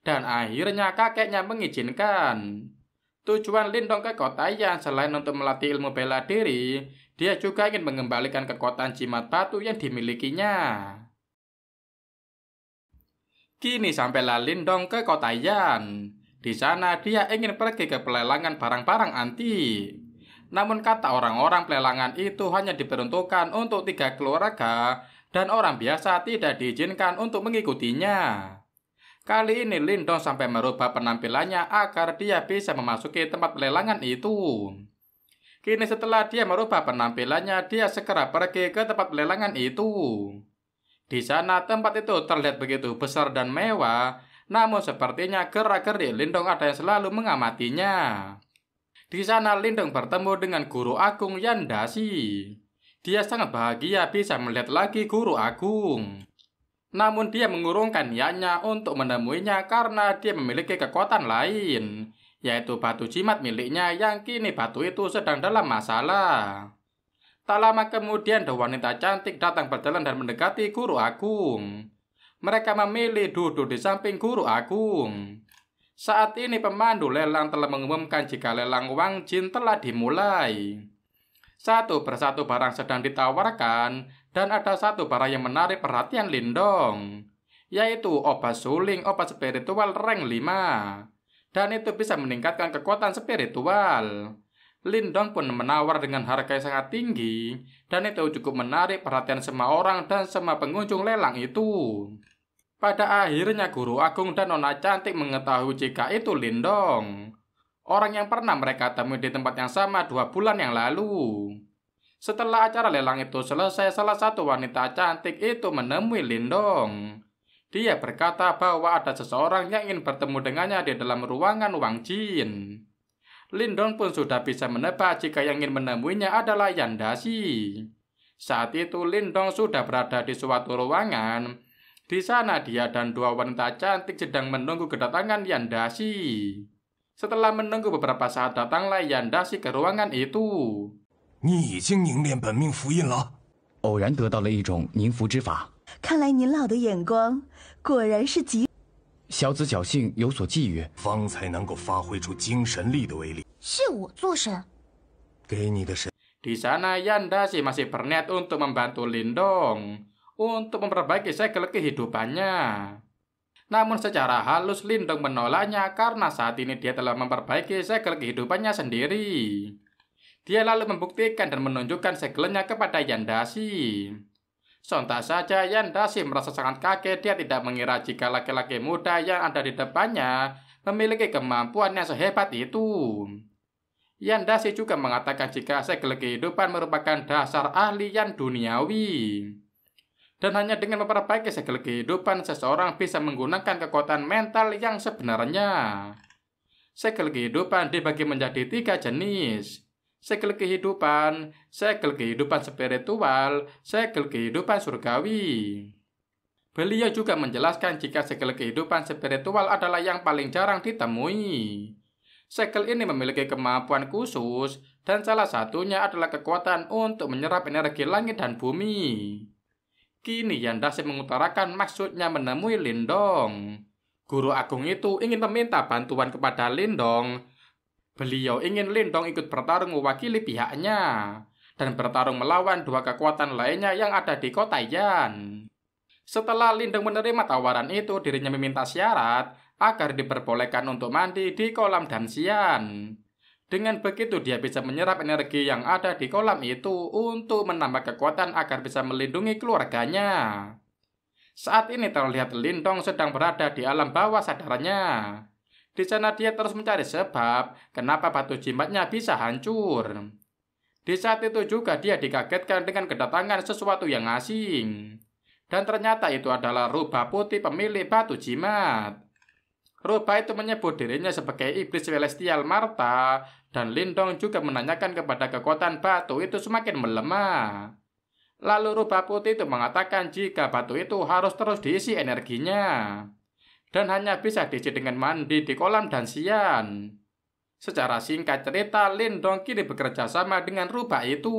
Dan akhirnya kakeknya mengizinkan. Tujuan Lindong ke kota Yan selain untuk melatih ilmu bela diri, dia juga ingin mengembalikan kekuatan jimat batu yang dimilikinya. Kini sampailah Lindong ke kota Yan. Di sana dia ingin pergi ke pelelangan barang-barang antik. Namun kata orang-orang pelelangan itu hanya diperuntukkan untuk 3 keluarga dan orang biasa tidak diizinkan untuk mengikutinya. Kali ini Lindong sampai merubah penampilannya agar dia bisa memasuki tempat pelelangan itu. Kini setelah dia merubah penampilannya, dia segera pergi ke tempat pelelangan itu. Di sana tempat itu terlihat begitu besar dan mewah, namun sepertinya gerak-gerik Lindong ada yang selalu mengamatinya. Di sana Lindong bertemu dengan guru agung Yandasi. Dia sangat bahagia bisa melihat lagi guru agung. Namun dia mengurungkan niatnya untuk menemuinya karena dia memiliki kekuatan lain, yaitu batu jimat miliknya yang kini batu itu sedang dalam masalah. Tak lama kemudian 2 wanita cantik datang berjalan dan mendekati guru agung. Mereka memilih duduk di samping guru agung. Saat ini pemandu lelang telah mengumumkan jika lelang Wang Jin telah dimulai. Satu persatu barang sedang ditawarkan dan ada satu barang yang menarik perhatian Lindong, yaitu obat suling obat spiritual rank 5. Dan itu bisa meningkatkan kekuatan spiritual. Lindong pun menawar dengan harga yang sangat tinggi dan itu cukup menarik perhatian semua orang dan semua pengunjung lelang itu. Pada akhirnya guru agung dan nona cantik mengetahui jika itu Lindong, orang yang pernah mereka temui di tempat yang sama 2 bulan yang lalu. Setelah acara lelang itu selesai, salah satu wanita cantik itu menemui Lindong. Dia berkata bahwa ada seseorang yang ingin bertemu dengannya di dalam ruangan Wang Jin. Lindong pun sudah bisa menebak jika yang ingin menemuinya adalah Yandasi. Saat itu Lindong sudah berada di suatu ruangan. Di sana dia dan 2 wanita cantik sedang menunggu kedatangan Yandasi. Setelah menunggu beberapa saat datanglah Yandasi ke ruangan itu. 你已经凝练本命符印了。偶然得到了一种凝符之法。看来您老的眼光果然是极。小子侥幸有所觊觎，方才能够发挥出精神力的威力。是我做神。给你的神。 Di sana Yandasi masih berniat untuk membantu Lindong untuk memperbaiki segel kehidupannya. Namun secara halus Lindong menolaknya karena saat ini dia telah memperbaiki segel kehidupannya sendiri. Dia lalu membuktikan dan menunjukkan segelnya kepada Yandasi. Sontak saja Yandasi merasa sangat kaget. Dia tidak mengira jika laki-laki muda yang ada di depannya memiliki kemampuan yang sehebat itu. Yandasi juga mengatakan jika segel kehidupan merupakan dasar ahli yang duniawi. Dan hanya dengan memperbaiki segel kehidupan, seseorang bisa menggunakan kekuatan mental yang sebenarnya. Segel kehidupan dibagi menjadi 3 jenis. Segel kehidupan spiritual, segel kehidupan surgawi. Beliau juga menjelaskan jika segel kehidupan spiritual adalah yang paling jarang ditemui. Segel ini memiliki kemampuan khusus, dan salah satunya adalah kekuatan untuk menyerap energi langit dan bumi. Kini Yandasi mengutarakan maksudnya menemui Lindong. Guru agung itu ingin meminta bantuan kepada Lindong. Beliau ingin Lindong ikut bertarung mewakili pihaknya dan bertarung melawan 2 kekuatan lainnya yang ada di kota Yan. Setelah Lindong menerima tawaran itu, dirinya meminta syarat agar diperbolehkan untuk mandi di kolam Danxian. Dengan begitu dia bisa menyerap energi yang ada di kolam itu untuk menambah kekuatan agar bisa melindungi keluarganya. Saat ini terlihat Lindong sedang berada di alam bawah sadarnya. Di sana dia terus mencari sebab kenapa batu jimatnya bisa hancur. Di saat itu juga dia dikagetkan dengan kedatangan sesuatu yang asing. Dan ternyata itu adalah rubah putih pemilik batu jimat. Rubah itu menyebut dirinya sebagai iblis celestial Marta, dan Lindong juga menanyakan kepada kekuatan batu itu semakin melemah. Lalu rubah putih itu mengatakan jika batu itu harus terus diisi energinya, dan hanya bisa diisi dengan mandi di kolam Danxian. Secara singkat cerita, Lindong kini bekerja sama dengan rubah itu.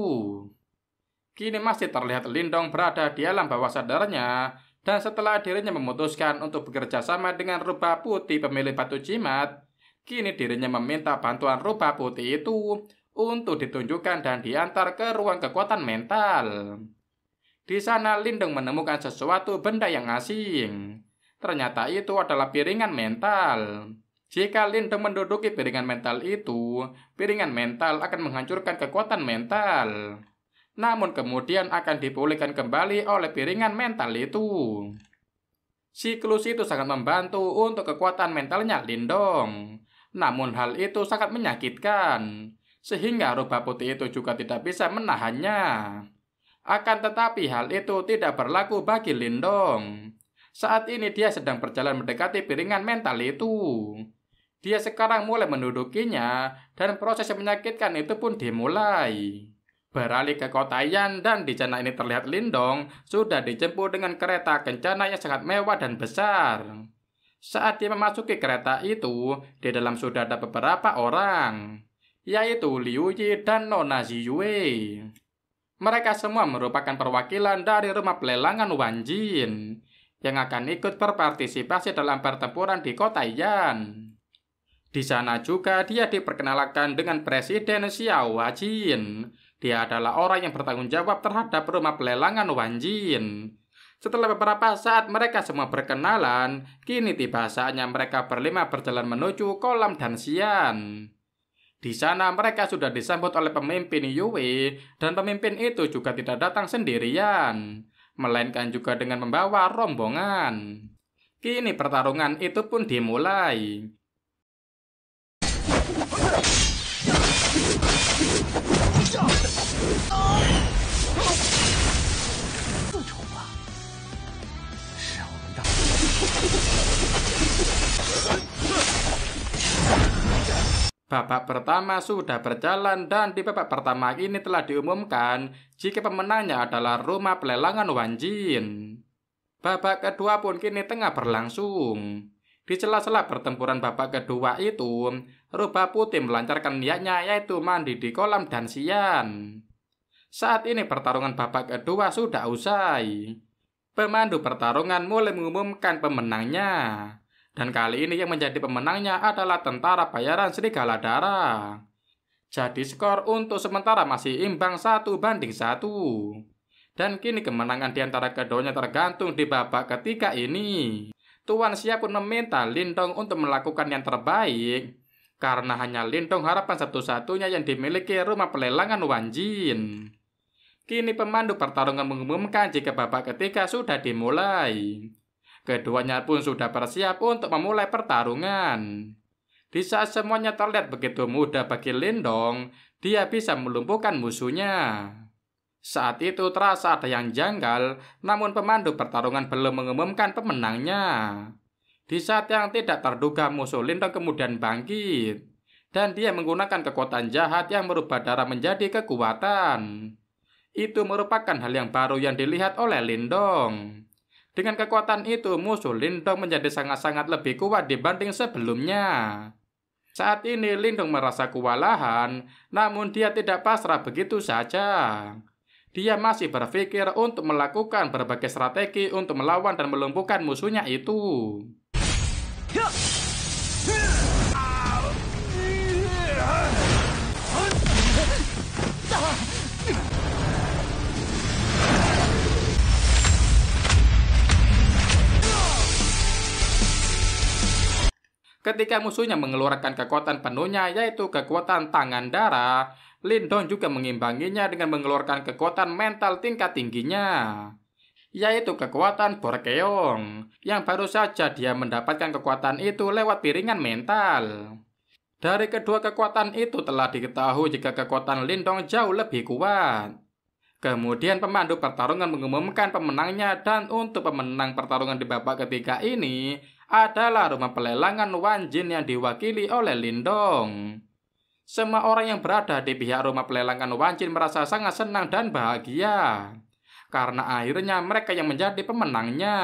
Kini masih terlihat Lindong berada di alam bawah sadarnya, dan setelah dirinya memutuskan untuk bekerja sama dengan rubah putih pemilik batu jimat, kini dirinya meminta bantuan rubah putih itu untuk ditunjukkan dan diantar ke ruang kekuatan mental. Di sana Lindong menemukan sesuatu benda yang asing. Ternyata itu adalah piringan mental. Jika Lindong menduduki piringan mental itu, piringan mental akan menghancurkan kekuatan mental. Namun kemudian akan dipulihkan kembali oleh piringan mental itu. Siklus itu sangat membantu untuk kekuatan mentalnya Lindong. Namun hal itu sangat menyakitkan, sehingga rubah putih itu juga tidak bisa menahannya. Akan tetapi hal itu tidak berlaku bagi Lindong. Saat ini dia sedang berjalan mendekati piringan mental itu. Dia sekarang mulai mendudukinya, dan proses yang menyakitkan itu pun dimulai. Beralih ke kota Yan, dan di sana ini terlihat Lindong sudah dijemput dengan kereta kencana yang sangat mewah dan besar. Saat dia memasuki kereta itu, di dalam sudah ada beberapa orang, yaitu Liu Yi dan Nona Ziyue. Mereka semua merupakan perwakilan dari rumah pelelangan Wan Jin yang akan ikut berpartisipasi dalam pertempuran di kota Yan. Di sana juga dia diperkenalkan dengan Presiden Xiao Wajin. Dia adalah orang yang bertanggung jawab terhadap rumah pelelangan Wan Jin. Setelah beberapa saat mereka semua berkenalan, kini tiba saatnya mereka berlima berjalan menuju kolam Danxian. Di sana mereka sudah disambut oleh pemimpin Yue, dan pemimpin itu juga tidak datang sendirian, melainkan juga dengan membawa rombongan. Kini pertarungan itu pun dimulai. Babak pertama sudah berjalan, dan di babak pertama ini telah diumumkan jika pemenangnya adalah rumah pelelangan Wan Jin. Babak kedua pun kini tengah berlangsung. Di sela-sela pertempuran babak kedua itu, rubah putih melancarkan niatnya yaitu mandi di kolam Danxian. Saat ini pertarungan babak kedua sudah usai. Pemandu pertarungan mulai mengumumkan pemenangnya. Dan kali ini yang menjadi pemenangnya adalah tentara bayaran Serigala Darah. Jadi skor untuk sementara masih imbang 1-1. Dan kini kemenangan di antara keduanya tergantung di babak ketiga ini. Tuan Xia pun meminta Lindong untuk melakukan yang terbaik, karena hanya Lindong harapan satu-satunya yang dimiliki rumah pelelangan Wan Jin. Kini pemandu pertarungan mengumumkan jika babak ketiga sudah dimulai. Keduanya pun sudah bersiap untuk memulai pertarungan. Di saat semuanya terlihat begitu mudah bagi Lindong, dia bisa melumpuhkan musuhnya. Saat itu terasa ada yang janggal, namun pemandu pertarungan belum mengumumkan pemenangnya. Di saat yang tidak terduga, musuh Lindong kemudian bangkit, dan dia menggunakan kekuatan jahat yang merubah darah menjadi kekuatan. Itu merupakan hal yang baru yang dilihat oleh Lindong. Dengan kekuatan itu, musuh Lindong menjadi sangat-sangat lebih kuat dibanding sebelumnya. Saat ini Lindong merasa kewalahan, namun dia tidak pasrah begitu saja. Dia masih berpikir untuk melakukan berbagai strategi untuk melawan dan melumpuhkan musuhnya itu. Ketika musuhnya mengeluarkan kekuatan penuhnya, yaitu kekuatan tangan darah, Lindong juga mengimbanginya dengan mengeluarkan kekuatan mental tingkat tingginya, yaitu kekuatan Borkeong, yang baru saja dia mendapatkan kekuatan itu lewat piringan mental. Dari kedua kekuatan itu telah diketahui jika kekuatan Lindong jauh lebih kuat. Kemudian pemandu pertarungan mengumumkan pemenangnya, dan untuk pemenang pertarungan di babak ketiga ini adalah rumah pelelangan Wanjin yang diwakili oleh Lindong. Semua orang yang berada di pihak rumah pelelangan Wanjin merasa sangat senang dan bahagia, karena akhirnya mereka yang menjadi pemenangnya.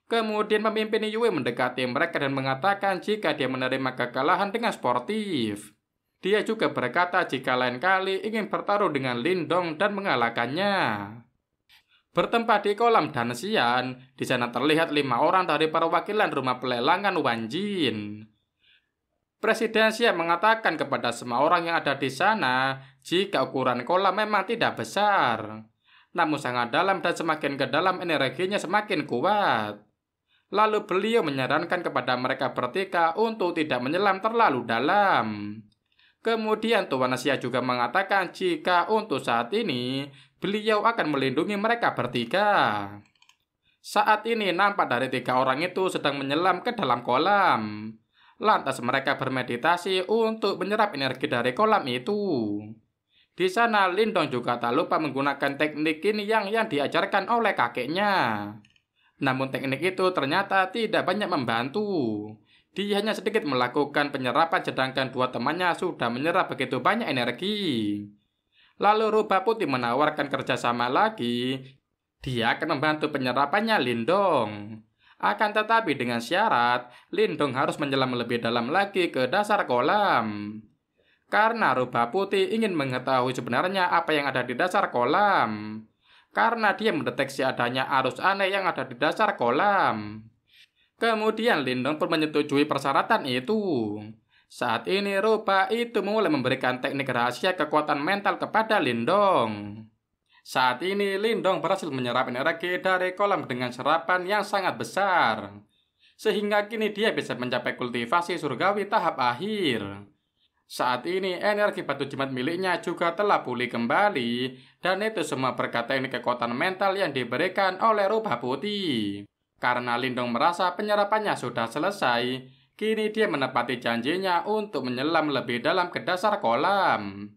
Kemudian pemimpin Yue mendekati mereka dan mengatakan jika dia menerima kekalahan dengan sportif. Dia juga berkata jika lain kali ingin bertarung dengan Lindong dan mengalahkannya. Bertempat di kolam Danxian, di sana terlihat 5 orang dari perwakilan rumah pelelangan Wanjin. Presiden Xia mengatakan kepada semua orang yang ada di sana jika ukuran kolam memang tidak besar, namun sangat dalam dan semakin ke dalam energinya semakin kuat. Lalu beliau menyarankan kepada mereka bertiga untuk tidak menyelam terlalu dalam. Kemudian Tuan Xia juga mengatakan jika untuk saat ini beliau akan melindungi mereka bertiga. Saat ini nampak dari 3 orang itu sedang menyelam ke dalam kolam. Lantas mereka bermeditasi untuk menyerap energi dari kolam itu. Di sana Lindong juga tak lupa menggunakan teknik ini yang diajarkan oleh kakeknya. Namun teknik itu ternyata tidak banyak membantu. Dia hanya sedikit melakukan penyerapan sedangkan 2 temannya sudah menyerap begitu banyak energi. Lalu Rubah Putih menawarkan kerjasama lagi. Dia akan membantu penyerapannya Lindong. Akan tetapi dengan syarat, Lindong harus menyelam lebih dalam lagi ke dasar kolam. Karena Rubah Putih ingin mengetahui sebenarnya apa yang ada di dasar kolam. Karena dia mendeteksi adanya arus aneh yang ada di dasar kolam. Kemudian Lindong pun menyetujui persyaratan itu. Saat ini Rubah itu mulai memberikan teknik rahasia kekuatan mental kepada Lindong. Saat ini Lindong berhasil menyerap energi dari kolam dengan serapan yang sangat besar, sehingga kini dia bisa mencapai kultivasi surgawi tahap akhir. Saat ini energi batu jimat miliknya juga telah pulih kembali, dan itu semua berkat teknik kekuatan mental yang diberikan oleh Rubah Putih. Karena Lindong merasa penyerapannya sudah selesai, kini dia menepati janjinya untuk menyelam lebih dalam ke dasar kolam.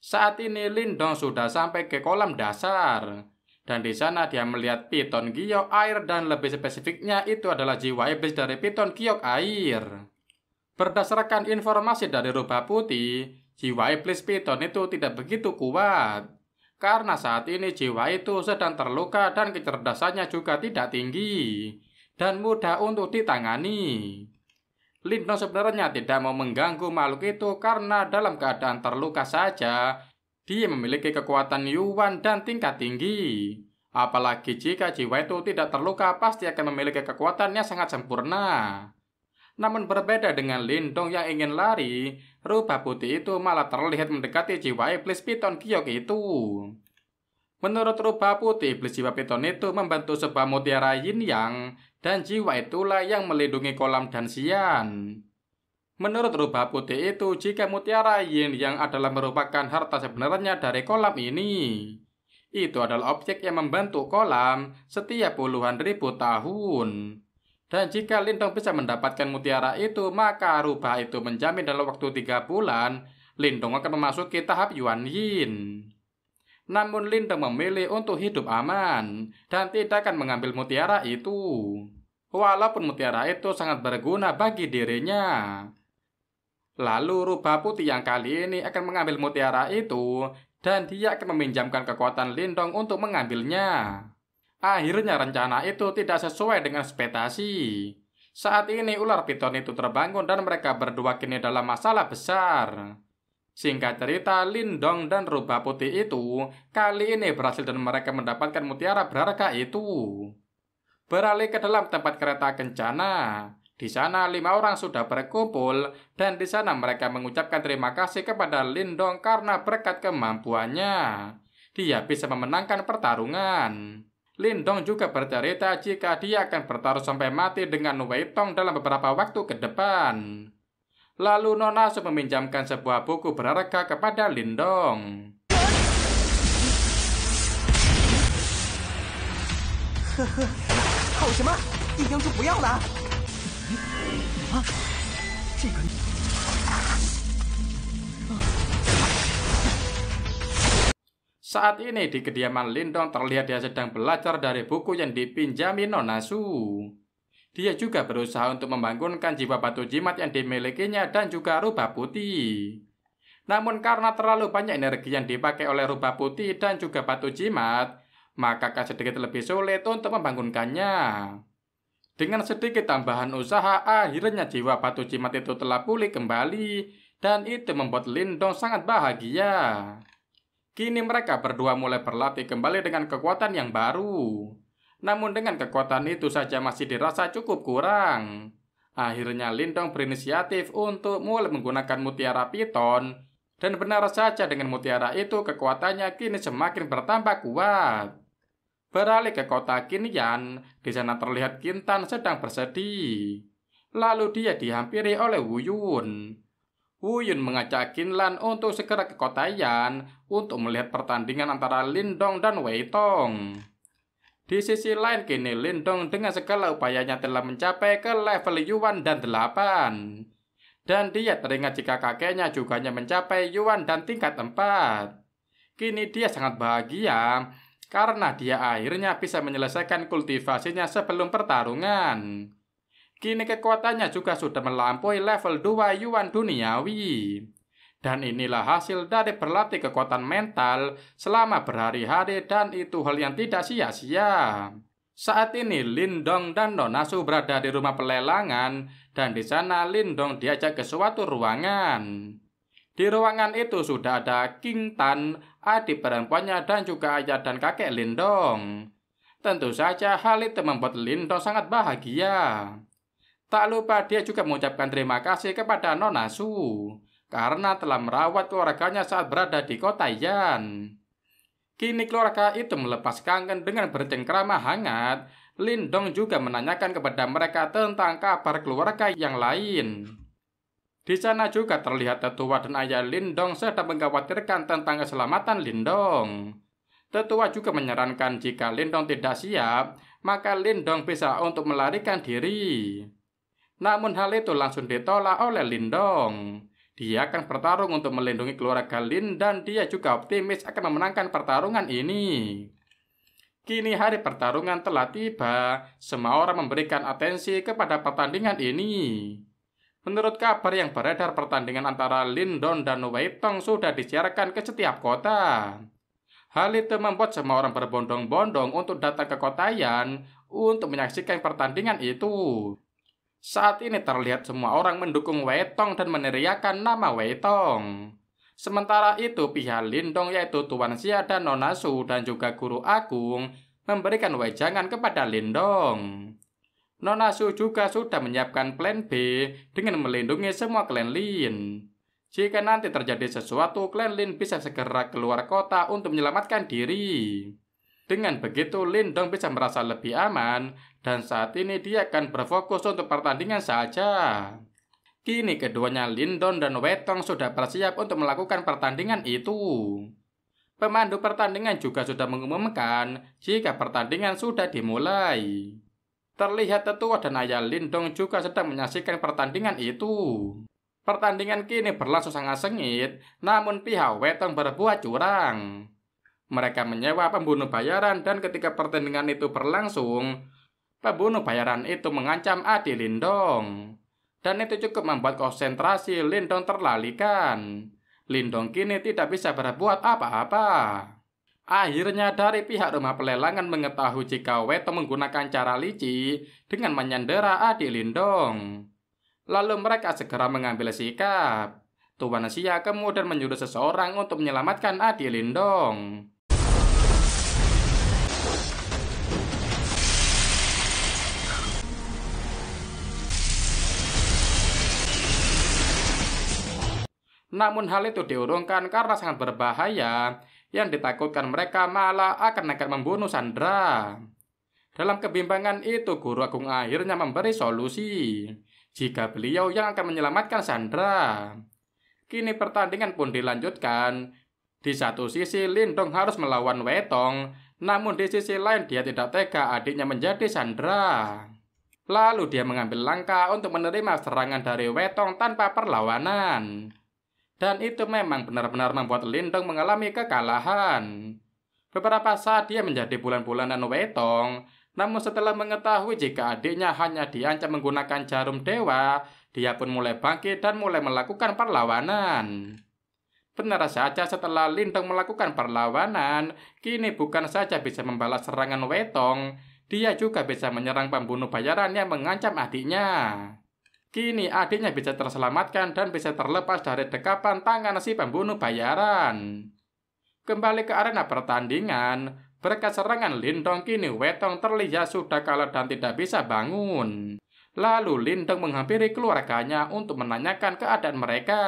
Saat ini Lindong sudah sampai ke kolam dasar, dan di sana dia melihat piton giok air, dan lebih spesifiknya itu adalah jiwa iblis dari piton giok air. Berdasarkan informasi dari Rubah Putih, jiwa iblis piton itu tidak begitu kuat, karena saat ini jiwa itu sedang terluka dan kecerdasannya juga tidak tinggi dan mudah untuk ditangani. Lindong sebenarnya tidak mau mengganggu makhluk itu karena dalam keadaan terluka saja dia memiliki kekuatan Yuan dan tingkat tinggi. Apalagi jika jiwa itu tidak terluka pasti akan memiliki kekuatan yang sangat sempurna. Namun berbeda dengan Lindong yang ingin lari, Rubah Putih itu malah terlihat mendekati jiwa iblis piton giok itu. Menurut Rubah Putih, iblis jiwa piton itu membantu sebuah mutiara yin yang, dan jiwa itulah yang melindungi kolam Danxian. Menurut Rubah Putih itu, jika mutiara yin yang adalah merupakan harta sebenarnya dari kolam ini, itu adalah objek yang membantu kolam setiap puluhan ribu tahun. Dan jika Lindong bisa mendapatkan mutiara itu, maka Rubah itu menjamin dalam waktu 3 bulan, Lindong akan memasuki tahap Yuan Yin. Namun Lindong memilih untuk hidup aman, dan tidak akan mengambil mutiara itu. Walaupun mutiara itu sangat berguna bagi dirinya. Lalu Rubah Putih yang kali ini akan mengambil mutiara itu, dan dia akan meminjamkan kekuatan Lindong untuk mengambilnya. Akhirnya rencana itu tidak sesuai dengan ekspektasi. Saat ini ular piton itu terbangun dan mereka berdua kini dalam masalah besar. Singkat cerita, Lindong dan Rubah Putih itu kali ini berhasil dan mereka mendapatkan mutiara berharga itu. Beralih ke dalam tempat kereta kencana. Di sana 5 orang sudah berkumpul dan di sana mereka mengucapkan terima kasih kepada Lindong karena berkat kemampuannya dia bisa memenangkan pertarungan. Lindong juga bercerita jika dia akan bertaruh sampai mati dengan Wei Tong dalam beberapa waktu ke depan. Lalu Nona Su meminjamkan sebuah buku berharga kepada Lindong. Saat ini di kediaman Lindong terlihat dia sedang belajar dari buku yang dipinjami Nona Su. Dia juga berusaha untuk membangunkan jiwa batu jimat yang dimilikinya dan juga rubah putih. Namun karena terlalu banyak energi yang dipakai oleh rubah putih dan juga batu jimat, maka akan sedikit lebih sulit untuk membangunkannya. Dengan sedikit tambahan usaha, akhirnya jiwa batu jimat itu telah pulih kembali, dan itu membuat Lindong sangat bahagia. Kini mereka berdua mulai berlatih kembali dengan kekuatan yang baru. Namun dengan kekuatan itu saja masih dirasa cukup kurang. Akhirnya Lindong berinisiatif untuk mulai menggunakan mutiara piton. Dan benar saja dengan mutiara itu kekuatannya kini semakin bertambah kuat. Beralih ke kota Qinyan, di sana terlihat Kintan sedang bersedih. Lalu dia dihampiri oleh Wu Yun. Wu Yun mengajak Qinlan untuk segera ke kota Yan untuk melihat pertandingan antara Lindong dan Wei Tong. Di sisi lain kini Lindong dengan segala upayanya telah mencapai ke level Yuan dan 8. Dan dia teringat jika kakeknya juga hanya mencapai Yuan dan tingkat 4. Kini dia sangat bahagia karena dia akhirnya bisa menyelesaikan kultivasinya sebelum pertarungan. Kini kekuatannya juga sudah melampaui level 2 Yuan duniawi. Dan inilah hasil dari berlatih kekuatan mental selama berhari-hari, dan itu hal yang tidak sia-sia. Saat ini Lindong dan Nona Su berada di rumah pelelangan, dan di sana Lindong diajak ke suatu ruangan. Di ruangan itu sudah ada King Tan, adik perempuannya dan juga ayah dan kakek Lindong. Tentu saja hal itu membuat Lindong sangat bahagia. Tak lupa dia juga mengucapkan terima kasih kepada Nona Su karena telah merawat keluarganya saat berada di kota Yan. Kini keluarga itu melepas kangen dengan bercengkrama hangat. Lindong juga menanyakan kepada mereka tentang kabar keluarga yang lain. Di sana juga terlihat tetua dan ayah Lindong sedang mengkhawatirkan tentang keselamatan Lindong. Tetua juga menyarankan jika Lindong tidak siap, maka Lindong bisa untuk melarikan diri. Namun hal itu langsung ditolak oleh Lindong. Dia akan bertarung untuk melindungi keluarga Lin dan dia juga optimis akan memenangkan pertarungan ini. Kini hari pertarungan telah tiba. Semua orang memberikan atensi kepada pertandingan ini. Menurut kabar yang beredar, pertandingan antara Lindong dan Wei Tong sudah disiarkan ke setiap kota. Hal itu membuat semua orang berbondong-bondong untuk datang ke kota Yan untuk menyaksikan pertandingan itu. Saat ini terlihat semua orang mendukung Wei Tong dan meneriakkan nama Wei Tong. Sementara itu pihak Lindong yaitu Tuan Xia dan Nona Su dan juga Guru Agung memberikan wejangan kepada Lindong. Nona Su juga sudah menyiapkan plan B dengan melindungi semua klan Lin. Jika nanti terjadi sesuatu, klan Lin bisa segera keluar kota untuk menyelamatkan diri. Dengan begitu Lindong bisa merasa lebih aman, dan saat ini dia akan berfokus untuk pertandingan saja. Kini keduanya Lindong dan Wei Tong sudah bersiap untuk melakukan pertandingan itu. Pemandu pertandingan juga sudah mengumumkan jika pertandingan sudah dimulai. Terlihat tetua dan ayah Lindong juga sedang menyaksikan pertandingan itu. Pertandingan kini berlangsung sangat sengit, namun pihak Wei Tong berbuat curang. Mereka menyewa pembunuh bayaran dan ketika pertandingan itu berlangsung, pembunuh bayaran itu mengancam adik Lindong. Dan itu cukup membuat konsentrasi Lindong terlalaikan. Lindong kini tidak bisa berbuat apa-apa. Akhirnya dari pihak rumah pelelangan mengetahui jika Wei Tong menggunakan cara licik dengan menyandera adik Lindong. Lalu mereka segera mengambil sikap. Tuan Xia kemudian menyuruh seseorang untuk menyelamatkan adik Lindong. Namun hal itu diurungkan karena sangat berbahaya. Yang ditakutkan mereka malah akan nekat membunuh Sandra. Dalam kebimbangan itu, Guru Agung akhirnya memberi solusi. Jika beliau yang akan menyelamatkan Sandra. Kini pertandingan pun dilanjutkan. Di satu sisi Lindong harus melawan Wetong, namun di sisi lain dia tidak tega adiknya menjadi Sandra. Lalu dia mengambil langkah untuk menerima serangan dari Wetong tanpa perlawanan. Dan itu memang benar-benar membuat Lindong mengalami kekalahan. Beberapa saat dia menjadi bulan-bulanan Wetong, namun setelah mengetahui jika adiknya hanya diancam menggunakan jarum dewa, dia pun mulai bangkit dan mulai melakukan perlawanan. Benar saja setelah Lindong melakukan perlawanan, kini bukan saja bisa membalas serangan Wetong, dia juga bisa menyerang pembunuh bayaran yang mengancam adiknya. Kini adiknya bisa terselamatkan dan bisa terlepas dari dekapan tangan si pembunuh bayaran. Kembali ke arena pertandingan, berkat serangan Lindong kini Wetong terlihat sudah kalah dan tidak bisa bangun. Lalu Lindong menghampiri keluarganya untuk menanyakan keadaan mereka.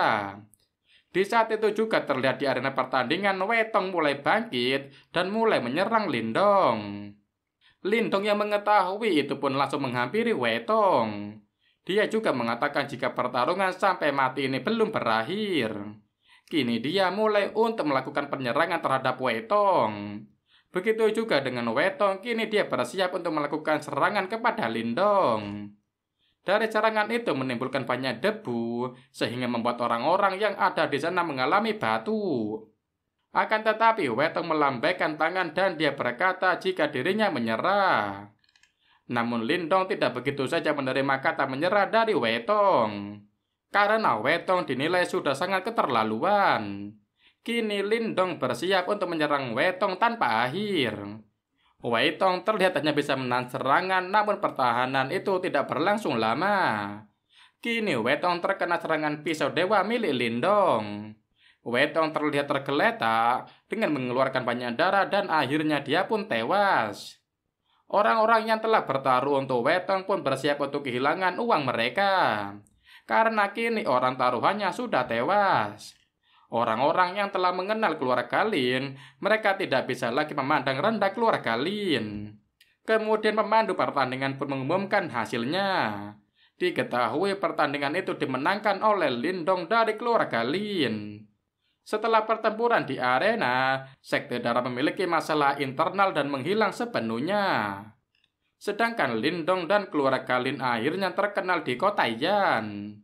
Di saat itu juga terlihat di arena pertandingan Wetong mulai bangkit dan mulai menyerang Lindong. Lindong yang mengetahui itu pun langsung menghampiri Wetong. Dia juga mengatakan jika pertarungan sampai mati ini belum berakhir. Kini dia mulai untuk melakukan penyerangan terhadap Wetong. Begitu juga dengan Wetong, kini dia bersiap untuk melakukan serangan kepada Lindong. Dari serangan itu menimbulkan banyak debu, sehingga membuat orang-orang yang ada di sana mengalami batu. Akan tetapi Wetong melambaikan tangan dan dia berkata jika dirinya menyerah. Namun Lindong tidak begitu saja menerima kata menyerah dari Wetong. Karena Wetong dinilai sudah sangat keterlaluan. Kini Lindong bersiap untuk menyerang Wetong tanpa akhir. Wetong terlihat hanya bisa menahan serangan, namun pertahanan itu tidak berlangsung lama. Kini Wetong terkena serangan pisau dewa milik Lindong. Wetong terlihat tergeletak dengan mengeluarkan banyak darah dan akhirnya dia pun tewas. Orang-orang yang telah bertaruh untuk Wetong pun bersiap untuk kehilangan uang mereka. Karena kini orang taruhannya sudah tewas. Orang-orang yang telah mengenal keluarga Lin, mereka tidak bisa lagi memandang rendah keluarga Lin. Kemudian pemandu pertandingan pun mengumumkan hasilnya. Diketahui pertandingan itu dimenangkan oleh Lindong dari keluarga Lin. Setelah pertempuran di arena, Sekte Darah memiliki masalah internal dan menghilang sepenuhnya. Sedangkan Lindong dan keluarga Lin akhirnya terkenal di kota Yan.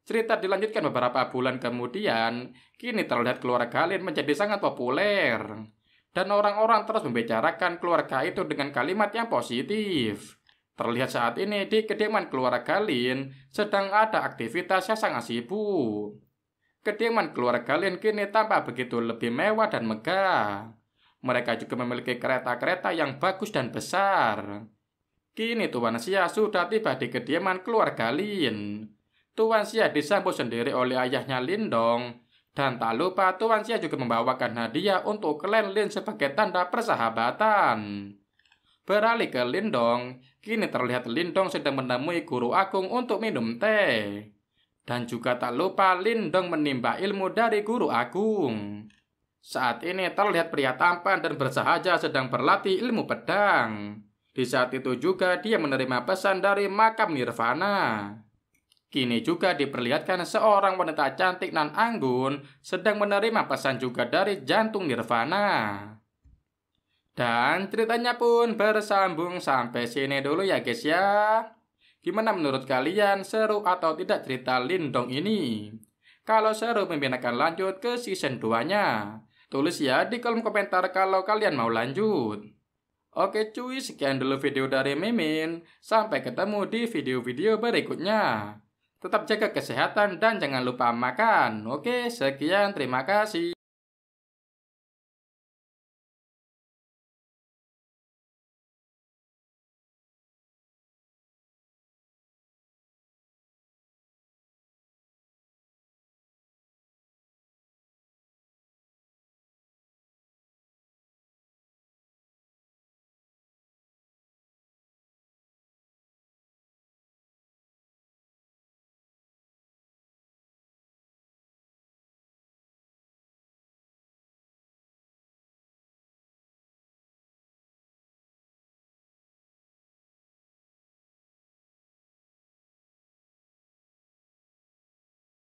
Cerita dilanjutkan beberapa bulan kemudian, kini terlihat keluarga Lin menjadi sangat populer. Dan orang-orang terus membicarakan keluarga itu dengan kalimat yang positif. Terlihat saat ini di kediaman keluarga Lin sedang ada aktivitas yang sangat sibuk. Kediaman keluarga Lin kini tampak begitu lebih mewah dan megah. Mereka juga memiliki kereta-kereta yang bagus dan besar. Kini Tuan Xia sudah tiba di kediaman keluarga Lin. Tuan Xia disambut sendiri oleh ayahnya Lindong. Dan tak lupa Tuan Xia juga membawakan hadiah untuk klan Lin sebagai tanda persahabatan. Beralih ke Lindong, kini terlihat Lindong sedang menemui Guru Agung untuk minum teh. Dan juga tak lupa Lindong menimba ilmu dari Guru Agung. Saat ini terlihat pria tampan dan bersahaja sedang berlatih ilmu pedang. Di saat itu juga dia menerima pesan dari makam Nirvana. Kini juga diperlihatkan seorang wanita cantik nan anggun sedang menerima pesan juga dari jantung Nirvana. Dan ceritanya pun bersambung sampai sini dulu ya guys ya. Gimana menurut kalian, seru atau tidak cerita Lindong ini? Kalau seru, Mimin akan lanjut ke season 2-nya. Tulis ya di kolom komentar kalau kalian mau lanjut. Oke cuy, sekian dulu video dari Mimin. Sampai ketemu di video-video berikutnya. Tetap jaga kesehatan dan jangan lupa makan. Oke, sekian, terima kasih.